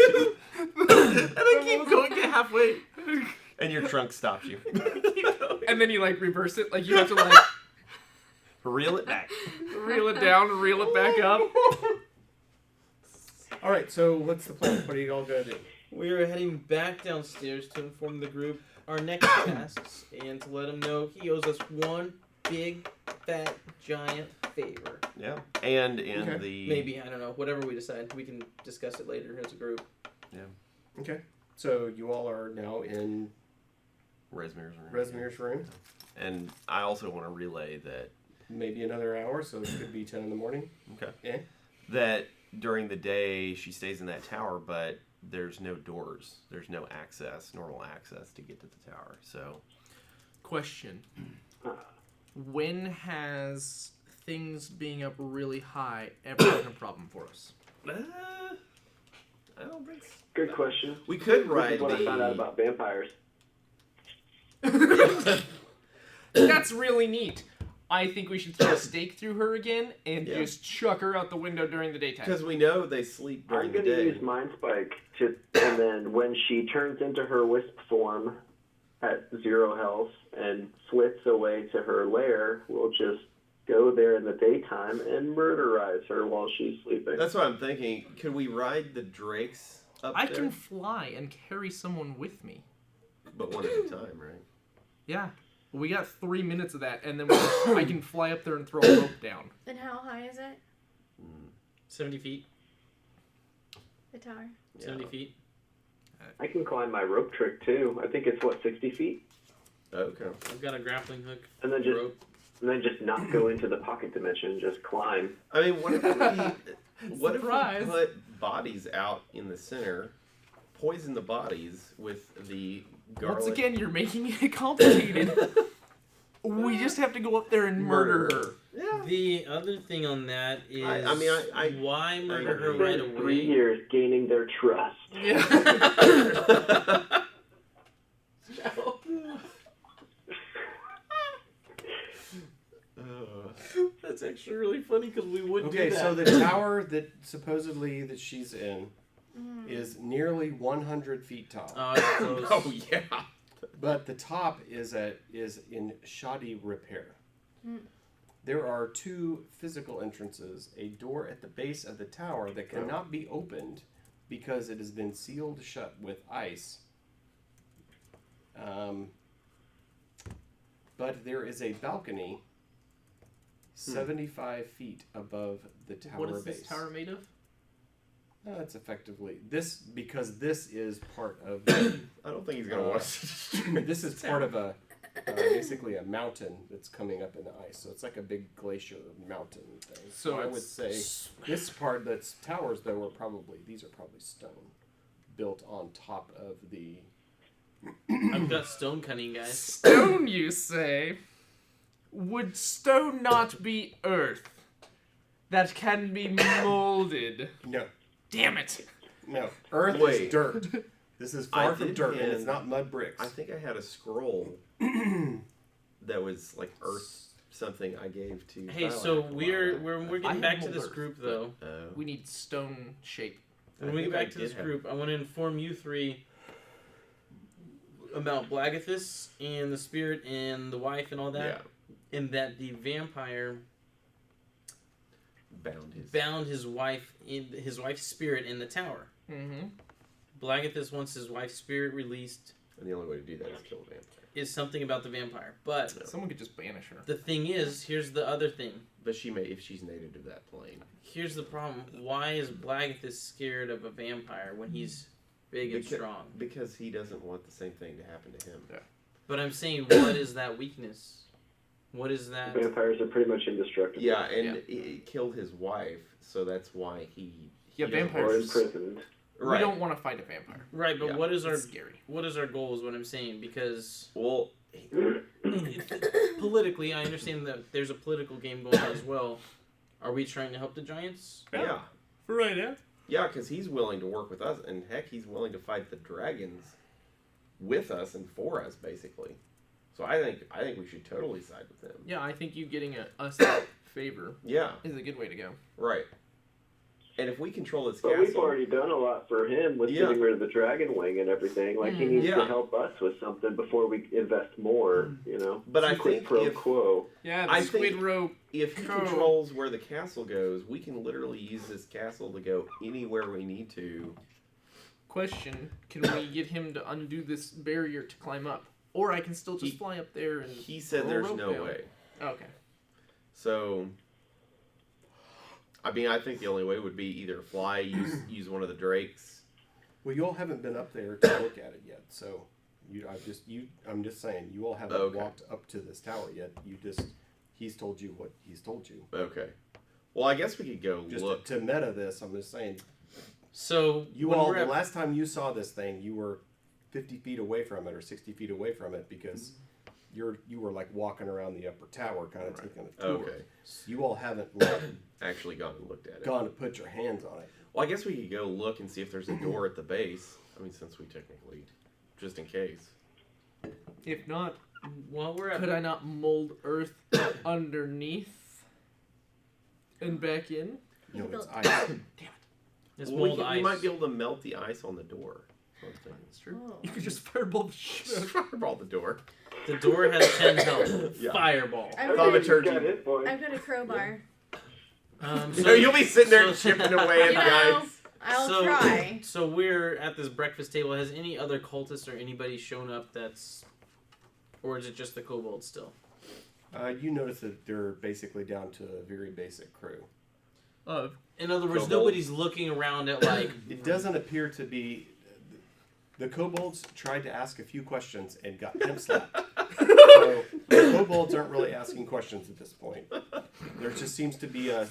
I keep going to halfway. and your trunk stops you. Keep going. And then you like reverse it, like you have to like Reel it back. reel it down, reel it back up. All right. So what's the plan? What are you all gonna do? We are heading back downstairs to inform the group our next tasks and to let him know he owes us one big, fat, giant favor. Yeah. And in Okay. Maybe, I don't know, whatever we decide. We can discuss it later as a group. Okay. So you all are now in Resmir's room. Resmir's room. And I also want to relay that Maybe another hour, so it could be 10 in the morning. that during the day she stays in that tower, but there's no doors. There's no normal access to get to the tower. So Question. When has things being up really high ever been a problem for us? I don't think so. Good question. We could This ride is what I found out the about vampires. That's really neat. I think we should throw a stake through her again and Yeah. just chuck her out the window during the daytime. because we know they sleep during I'm the going to day. use Mind Spike and then when she turns into her wisp form at 0 health and flits away to her lair, we'll just go there in the daytime and murderize her while she's sleeping. That's what I'm thinking. Could we ride the drakes up I there? can fly and carry someone with me. But one at a time, right? Yeah. We got 3 minutes of that, and then I can fly up there and throw a rope down. And how high is it? 70 feet. The tower. 70 feet. I can climb my rope trick too. I think it's 60 feet? Okay. I've got a grappling hook. And then just not go into the pocket dimension, just climb. I mean, what if we Surprise. put bodies out in the center, poison the bodies with the garlic? Once again, you're making it complicated. We just have to go up there and murder her. Yeah. The other thing on that is, I why murder her Spent right 3 away? years gaining their trust. Yeah. That's actually really funny because we would Okay, do that. so the tower that supposedly that she's in is nearly 100 feet tall. Oh, it's close. Oh yeah. But the top is in shoddy repair. There are 2 physical entrances, a door at the base of the tower that cannot be opened because it has been sealed shut with ice. But there is a balcony 75 feet above the tower What is base. this tower made of? It's effectively this because this is part of. I don't think he's gonna want us to. This is part of a basically a mountain that's coming up in the ice. So it's like a big glacier mountain thing. So I would it's- say this part that's towers though are probably stone built on top of the. I've got stone cutting, guys. Stone, you say? Would stone not be earth that can be molded? No, Damn it! no. Earth Wait. is dirt. This is I far from did dirt, and hand- it's not mud bricks. I think I had a scroll that was like Earth something I gave to. Hey, Tyler so a while we're back. we're I getting have back to mold this earth, group though. We need stone shape. When I we think get I back to did this have- group, I want to inform you 3 about Blagathus and the spirit and the wife and all that, Yeah. and that the vampire Bound his wife's spirit in the tower. Mm-hmm. Blagathus wants his wife's spirit released. And the only way to do that is kill a vampire. Is something about the vampire, but Someone could just banish her. the thing is, here's the other thing. But she may, if she's native to that plane. Here's the problem. Why is Blagathus scared of a vampire when he's big and strong? Because he doesn't want the same thing to happen to him. Yeah. But I'm saying, what is that weakness? What is that? Vampires are pretty much indestructible. Yeah, and it killed his wife, so that's why he Yeah, doesn't- vampires- Or imprisoned. We Right. don't want to fight a vampire. Right, but Yeah. what is our It's scary. goal is what I'm saying, because Well, politically, I understand that there's a political game going on as well. Are we trying to help the giants? yeah. For right now. Yeah, because he's willing to work with us, and heck, he's willing to fight the dragons with us and for us, basically. So I think we should totally side with him. Yeah, I think you getting us favor Yeah, is a good way to go. right. And if we control this But castle, we've already done a lot for him with getting rid of the dragon wing and everything. Like, he needs to help us with something before we invest more, you know? But I Quid think pro if- quo. Yeah, the I squid think- rope. if he controls where the castle goes, we can literally use this castle to go anywhere we need to. Question: can we get him to undo this barrier to climb up, or I can still just fly up there and? He said roll there's rope no down? way. Okay. So, I mean, I think the only way would be either fly, use one of the drakes. Well, you all haven't been up there to look at it yet, so I'm just saying, you all haven't walked up to this tower yet. He's told you what he's told you. Okay. Well, I guess we could go Just look. to meta this, I'm just saying, So you when all, we're the at- last time you saw this thing, you were 50 feet away from it or 60 feet away from it because you were like walking around the upper tower, kind of taking a tour. Okay. You all haven't like, Actually gone and looked at it. gone to put your hands on it. Well, I guess we could go look and see if there's a door at the base. I mean, since we technically, just in case. If not, while we're at could I not mold earth underneath and back in? No, You it's built- ice. this Well, mold we ice, might be able to melt the ice on the door. That's true. Oh. You could just fireball the shit. Fireball the door. the door has 10 health. Yeah. Fireball. I've got, Thaumaturgy. Got it, boy. I've got a crowbar. So you'll be sitting there chipping away at You the know, ice. I'll try. So we're at this breakfast table. Has any other cultists or anybody shown up that's... Or is it just the kobolds still? You notice that they're basically down to a very basic crew. In other words, Kobolds? nobody's looking around at like... It doesn't appear to be. The kobolds tried to ask a few questions and got pimp slapped. So the kobolds aren't really asking questions at this point. There just seems to be a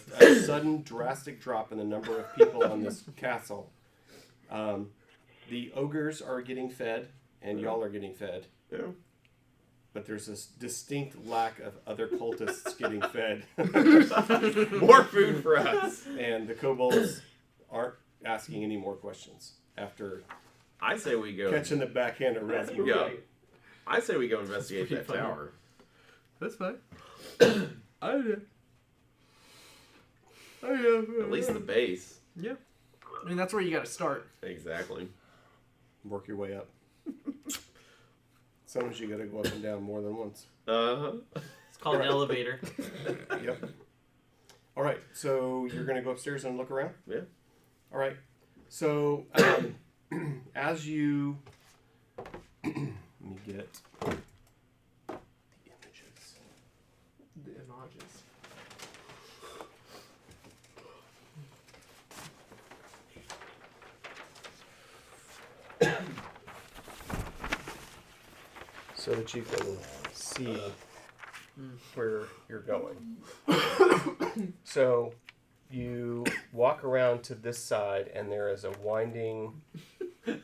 sudden, drastic drop in the number of people on this castle. The ogres are getting fed, and y'all are getting fed. Yeah. But there's this distinct lack of other cultists getting fed. More food for us. And the kobolds aren't asking any more questions after I say we go. catching the backhand of That's rescue. Yeah. right. I say we go investigate pretty that funny. tower. That's fine. I did. At least the base. Yeah. I mean, that's where you got to start. Exactly. Work your way up. Sometimes you gotta go up and down more than once. Uh-huh. It's called an elevator. Yep. All right, so you're gonna go upstairs and look around? Yeah. All right. So as you let me get the images. The images. So that you can see where you're going. So you walk around to this side, and there is a winding. You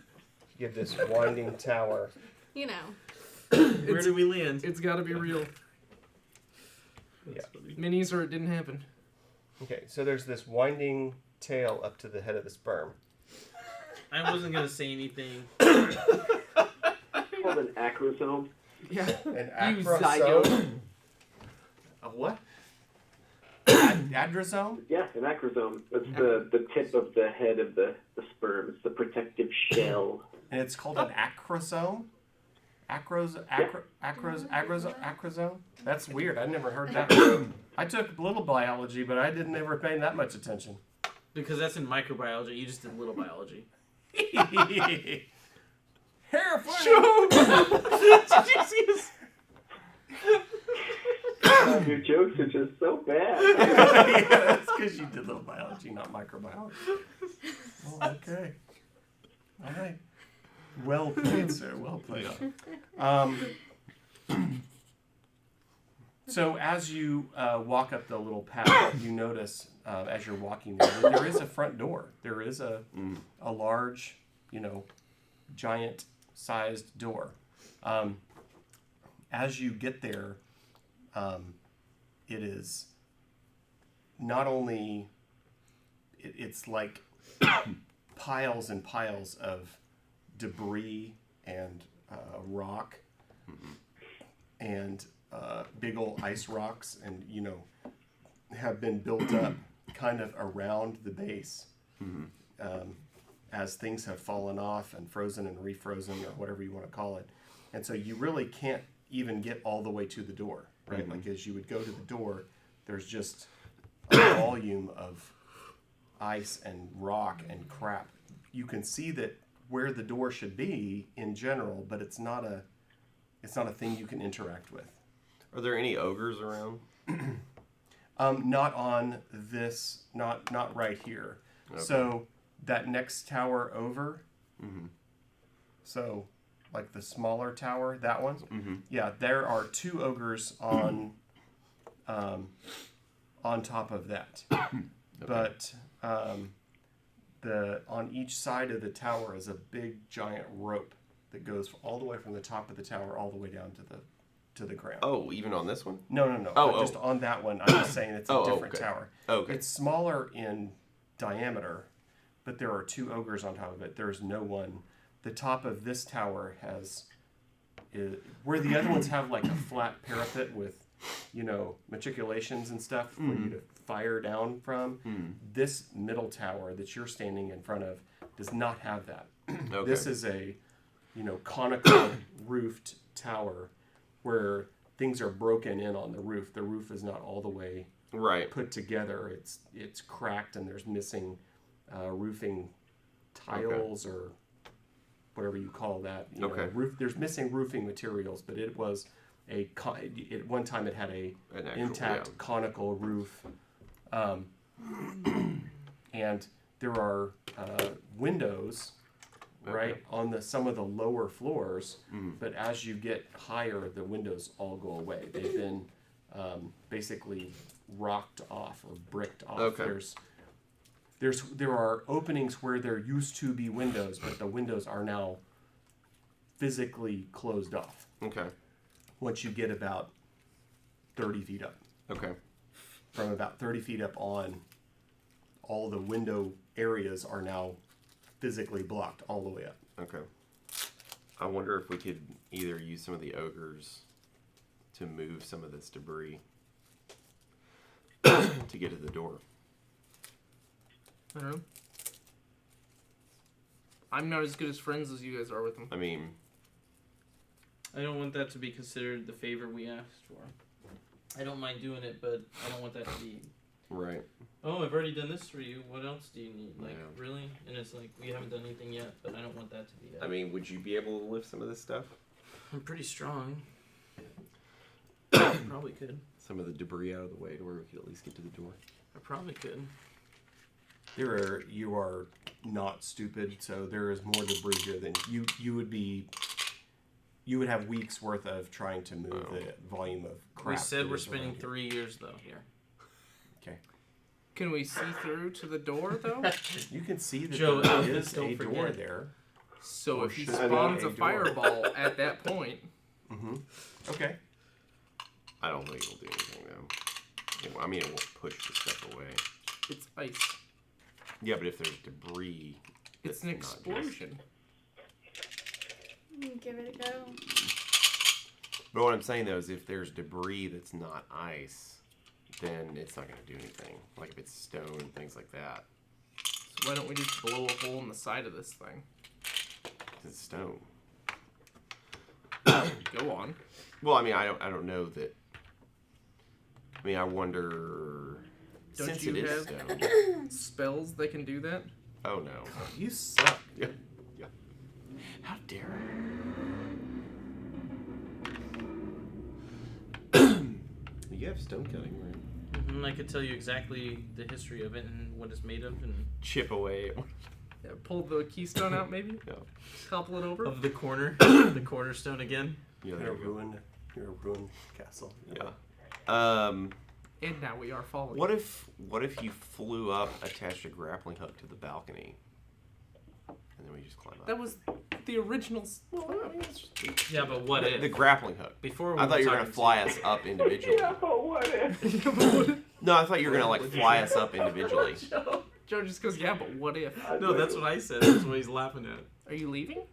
get this winding tower. You know. Where do we land? It's got to be real. Yeah. Minis or it didn't happen. Okay, so there's this winding tail up to the head of the sperm. I wasn't going to say anything. It's called an acrosome. Yeah. An You acrosome. zygote. A what? Adrosome? Yeah, an acrosome. It's the tip of the head of the sperm. It's the protective shell. And it's called an acrosome? acrozone? That's weird. I never heard that. I took a little biology, but I didn't ever pay that much attention. Because that's in microbiology. You just did little biology. Hair for Your jokes are just so bad. Yeah, that's because you did little biology, not microbiology. Oh, okay. All right. Well played, sir. Well played. So as you walk up the little path, you notice as you're walking there is a front door. There is a large, giant-sized door. As you get there, it is not only it's like piles and piles of debris and rock and big old ice rocks, and have been built up kind of around the base as things have fallen off and frozen and refrozen, or whatever you want to call it. And so you really can't even get all the way to the door, right? Like as you would go to the door, there's just a volume of ice and rock and crap. You can see that where the door should be in general, but it's not a thing you can interact with. Are there any ogres around? Not on this, not right here. Okay. So that next tower over, so like the smaller tower, that one, yeah, there are 2 ogres on top of that. Okay. But on each side of the tower is a big giant rope that goes all the way from the top of the tower all the way down to the ground. Oh, even on this one? No. Just on that one. I'm just saying it's a different tower. Okay. It's smaller in diameter, but there are 2 ogres on top of it. There's no one. The top of this tower where the other ones have like a flat parapet with, matriculations and stuff for you to fire down from. This middle tower that you're standing in front of does not have that. Okay. This is a, conical roofed tower where things are broken in on the roof. The roof is not all the way put together. It's cracked and there's missing roofing tiles or whatever you call that. There's missing roofing materials, but it was at one time it had an intact conical roof, and there are windows on some of the lower floors, but as you get higher, the windows all go away. They've been basically rocked off or bricked off. Okay. There are openings where there used to be windows, but the windows are now physically closed off. Okay. Once you get about 30 feet up. Okay. From about 30 feet up on, all the window areas are now physically blocked all the way up. Okay. I wonder if we could either use some of the ogres to move some of this debris to get to the door. I don't know. I'm not as good as friends as you guys are with them. I mean, I don't want that to be considered the favor we asked for. I don't mind doing it, but I don't want that to be... Right. Oh, I've already done this for you. What else do you need? Like, Yeah. really? And it's like, we haven't done anything yet, but I don't want that to be it. I mean, would you be able to lift some of this stuff? I'm pretty strong. Probably could. Some of the debris out of the way to where we could at least get to the door. I probably could. You are not stupid, so there is more debris here than you would be. You would have weeks worth of trying to move the volume of crap. We said that we're is spending around here. 3 years, though, here. Okay. Can we see through to the door, though? You can see that Joe, there is don't a door forget. there. So Or if he should spawns be a a door. fireball at that point, Okay. I don't think it'll do anything, though. I mean, it won't push the stuff away. it's ice. Yeah, but if there's debris... It's an that's not just- explosion. Give it a go. But what I'm saying, though, is if there's debris that's not ice, then it's not going to do anything. Like if it's stone and things like that. So why don't we just blow a hole in the side of this thing? It's stone. go on. Well, I mean, I don't know that. I mean, I wonder. Don't since you it is have- stone. Spells that can do that? Oh no! You suck. Yeah. How dare you have stone cutting, right? And I could tell you exactly the history of it and what it's made of, and Chip away. Yeah, pull the keystone out, maybe. Yeah. Topple it over. of the corner, the cornerstone again. Yeah, You're there a you go. ruined castle. Yeah. And now we are falling. What if you flew up, attached a grappling hook to the balcony, and then we just climb up? That was the original. Yeah, but what the if? grappling hook. Before we I thought you were talking gonna fly us up individually. but what if? No, I thought you were gonna like fly us up individually. Joe just goes, yeah, but what if? No, that's what I said. That's what he's laughing at. Are you leaving?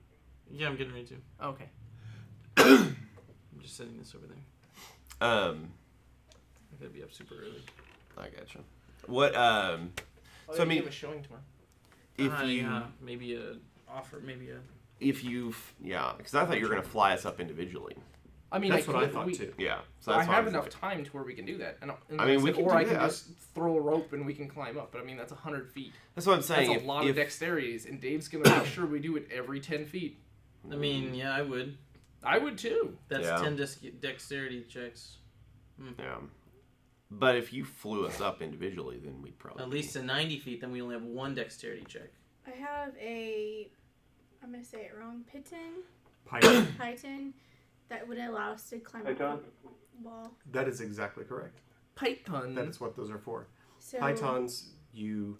Yeah, I'm getting ready to. Okay. I'm just setting this over there. I gotta be up super early. I gotcha. What? So I mean, you have a showing tomorrow. if you, yeah, maybe a offer, maybe a. if you, yeah, because I thought you were gonna fly us up individually. I mean, That's what I could- thought we- too. Yeah. So I that's why have was enough like- time to where we can do that. And I mean, we said, can or do I can that. just throw a rope and we can climb up. But I mean, that's 100 feet. That's what I'm That's saying. a lot of dexterities, and Dave's gonna make sure we do it every 10 feet. I mean, yeah, I would. I would too. That's Yeah. 10 dexterity checks. Yeah. But if you flew us up individually, then we'd probably At least to 90 feet, then we only have one dexterity check. I have I'm gonna say it wrong, Python. python, that would allow us to climb Python? up the wall. That is exactly correct. Python. That is what those are for. So Pythons, you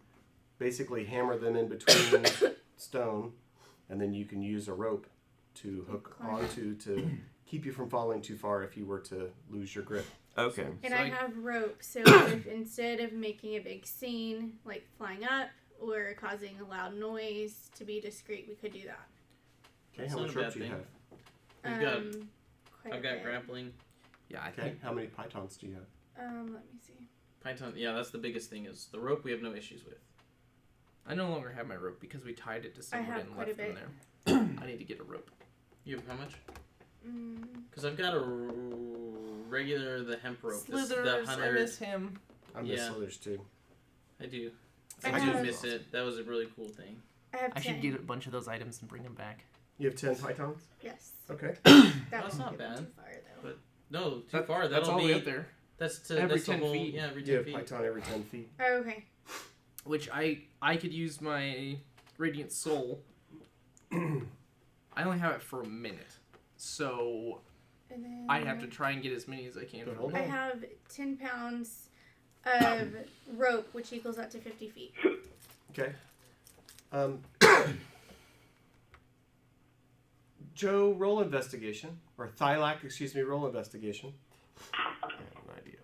basically hammer them in between stone, and then you can use a rope to hook onto to keep you from falling too far if you were to lose your grip. Okay. And So I I- have rope, so if instead of making a big scene, like flying up or causing a loud noise, to be discreet, we could do that. Okay, That's how not much a rope bad do you thing. have? We've got- Quite I've a got bit. grappling. Yeah, I Okay, think. how many pythons do you have? Let me see. Python, yeah, that's the biggest thing is the rope we have no issues with. I no longer have my rope because we tied it to someone have and quite left a them bit. there. I need to get a rope. You have how much? Mm, Because I've got a regular, the hemp rope. The Slithers, I 100. miss him. I miss Yeah. slithers too. I do. I I do have- miss it. That was a really cool thing. I have I 10. should get a bunch of those items and bring them back. You have 10 pythons? Yes. Okay. That That's won't not get bad. Too far, though. No, too That- far. That's That'll all the be way up there. That's to every that's the 10 whole, feet. Yeah, every You 10 have feet. python every 10 feet. Oh, okay. Which I could use my Radiant Soul. I only have it for a minute, so And then I have to try and get as many as I can. But from hold it. I have 10 pounds of rope, which equals up to 50 feet. Okay. Joe, roll investigation. Or Thylac, excuse me, roll investigation. I have an idea.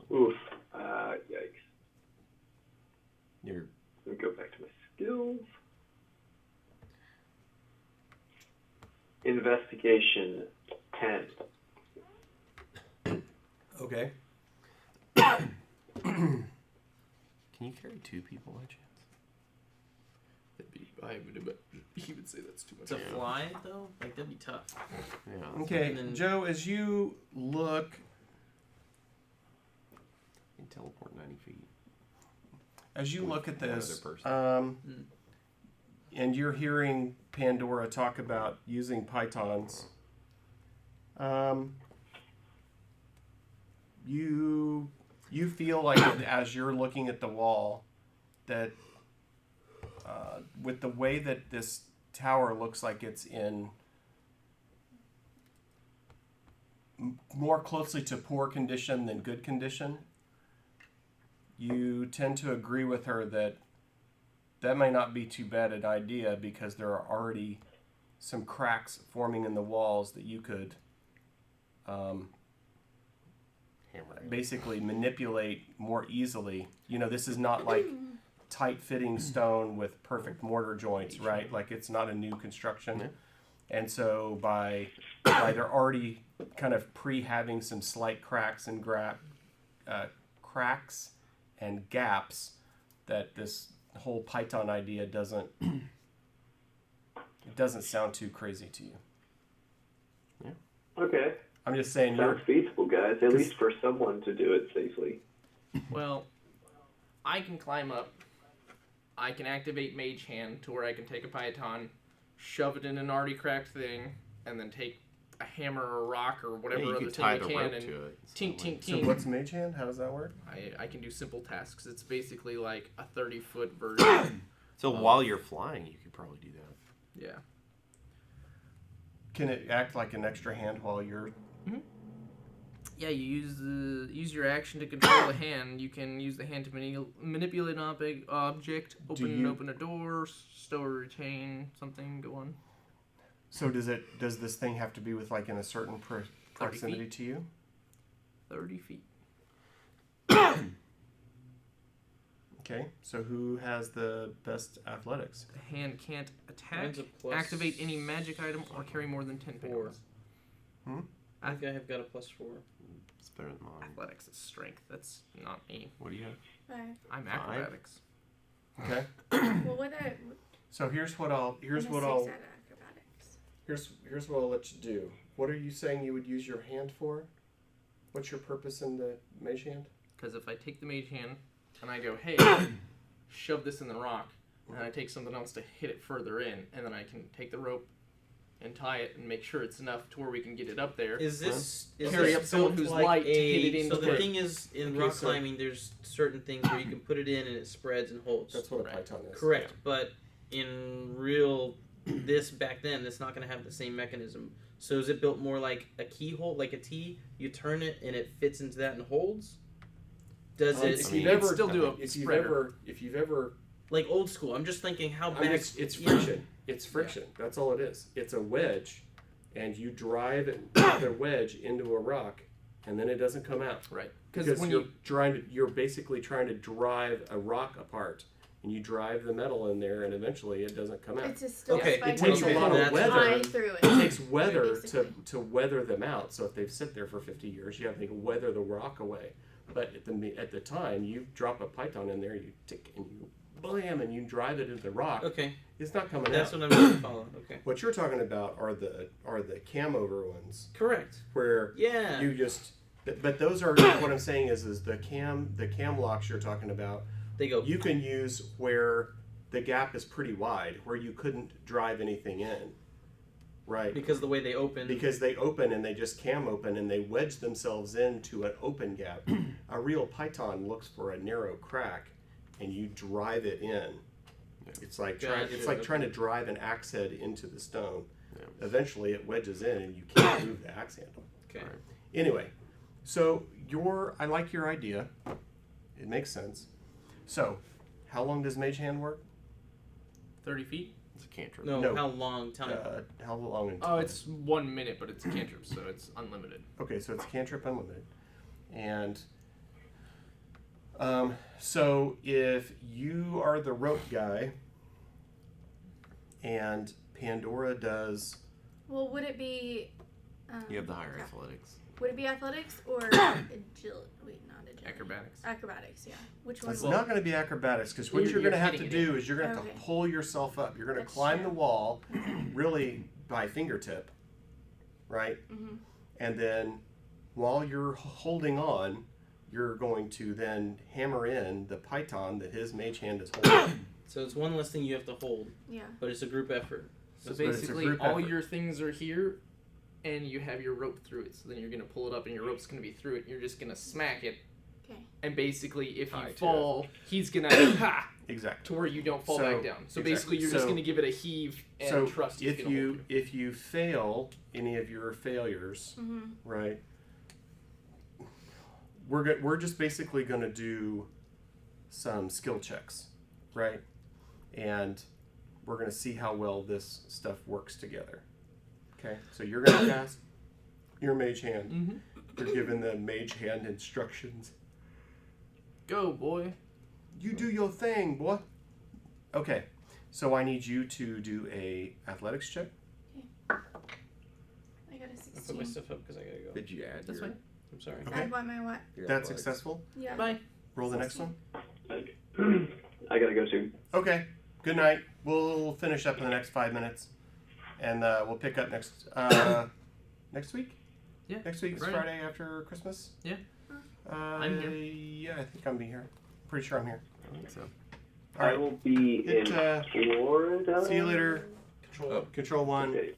Oof. Yikes. You're Let me go back to my skills. Investigation 10. Okay. Can you carry 2 people by chance? He would say that's too much. To fly though, like that'd be tough. Yeah. Okay, And then- Joe, as you look, You can teleport 90 feet. as you look at One other this, person. and you're hearing Pandora talk about using pythons, you feel like as you're looking at the wall that with the way that this tower looks like it's in more closely to poor condition than good condition, you tend to agree with her that that might not be too bad an idea because there are already some cracks forming in the walls that you could basically manipulate more easily. You know, this is not like tight-fitting stone with perfect mortar joints, right? Like it's not a new construction. Yeah. And so by they're already kind of having some slight cracks and cracks and gaps, that this whole Python idea doesn't sound too crazy to you. Yeah. Okay. I'm just saying Sounds feasible, guys. At least for someone to do it safely. Well, I can climb up. I can activate Mage Hand to where I can take a python, shove it in an already cracked thing, and then take a hammer or a rock or whatever you other could thing tie we the can rope and to it. tink, tink, So tink. what's Mage Hand? How does that work? I can do simple tasks. It's basically like a 30-foot version. So while you're flying, you could probably do that. Yeah. Can it act like an extra hand while you're... Yeah, you use your action to control the hand. You can use the hand to manipulate an object, open a door, stow or retain something. Go on. So does this thing have to be with like in a certain proximity to you? 30 feet. Okay, so who has the best athletics? The hand can't attack, Mine's a plus activate any magic item, or carry more than 10 4. pounds. I think I have got a +4. It's better than mine. Athletics is strength. That's not me. What do you have? 5. I'm 5? acrobatics. Okay. Well, what that? So here's what I'll I'm a 6 at acrobatics. here's what I'll let you do. What are you saying you would use your hand for? What's your purpose in the mage hand? Because if I take the mage hand and I go, hey, shove this in the rock, and I take something else to hit it further in, and then I can take the rope and tie it and make sure it's enough to where we can get it up there. Is this Carry this up someone built who's like light to hit it So into the it. thing is, in Okay, rock so- climbing, there's certain things where you can put it in and it spreads and holds. That's what a Right. python is. Correct, but in real this back then, it's not going to have the same mechanism. So is it built more like a keyhole, like a T? You turn it and it fits into that and holds. Does it If you you've can ever, still do a if you've spreader. ever, like old school? I'm just thinking how back. it's friction. It's friction. That's all it is. It's a wedge, and you drive the wedge into a rock, and then it doesn't come out. Right. Because when you're basically trying to drive a rock apart, and you drive the metal in there, and eventually it doesn't come out. It's a still Okay, spike it takes with a lot of tie weather. through It it. takes weather Basically. to weather them out. So if they've sit there for 50 years, you have to weather the rock away. But at the time, you drop a python in there, you tick and you blam, and you drive it into the rock. Okay, It's not coming that's out. what I'm trying to follow. Okay, What you're talking about are the cam over ones correct. where Yeah. you just. But those are what I'm saying is the cam locks you're talking about. They go. You can use where the gap is pretty wide, where you couldn't drive anything in. Right. Because the way they open. Because they open and they just cam open and they wedge themselves into an open gap. A real python looks for a narrow crack, and you drive it in. It's like Gotcha. trying to drive an axe head into the stone. Yeah. Eventually, it wedges in, and you can't move the axe handle. Okay. Right. Anyway, so I like your idea. It makes sense. So, how long does Mage Hand work? 30 feet? It's a cantrip. No, how long? Tell me. How long? In Oh, time? it's 1 minute, but it's a cantrip, so it's unlimited. Okay, so it's cantrip unlimited, and so if you are the rope guy, and Pandora does, Well, would it be? You have the higher crap. athletics. Would it be athletics or agility? Wait, not agility. Acrobatics. Acrobatics, yeah. Which one? it's not going to be acrobatics because what you're going to have to hitting do is you're going to have Okay. to pull yourself up. You're going to That's climb true. the wall, really by fingertip, right? Mm-hmm. And then while you're holding on, you're going to then hammer in the python that his mage hand is holding. So it's one less thing you have to hold, Yeah. but it's a group effort. So But it's a basically, group all effort. your things are here, and you have your rope through it. So then you're going to pull it up, and your rope's going to be through it. You're just going to smack it. Okay. And basically, if you Tie to fall, he's going to ha! Exactly. To where you don't fall So, back down. So exactly. basically, you're just So- going to give it a heave and So trust he's if going to hold you. if you fail any of your failures, Mm-hmm. right? We're just basically going to do some skill checks, right? And we're going to see how well this stuff works together. Okay, so you're going to cast your mage hand. Mm-hmm. You're given the mage hand instructions. Go, boy. You do your thing, boy. Okay, so I need you to do a athletics check. I got a I put my 16. stuff up because I gotta go. Did you add That's your, fine. I'm sorry. Okay. I want my what? your That's athletics? successful. Yeah. Bye. Roll the next one. I gotta go too. Okay. Good night. We'll finish up in the next 5 minutes, and we'll pick up next week. Yeah, Next week is right. Friday after Christmas. Yeah. I'm here. Yeah, I think I'll be here. Pretty sure I'm here. I think so. All I right. will be in Florida. See you later. Control. Control 1. Okay.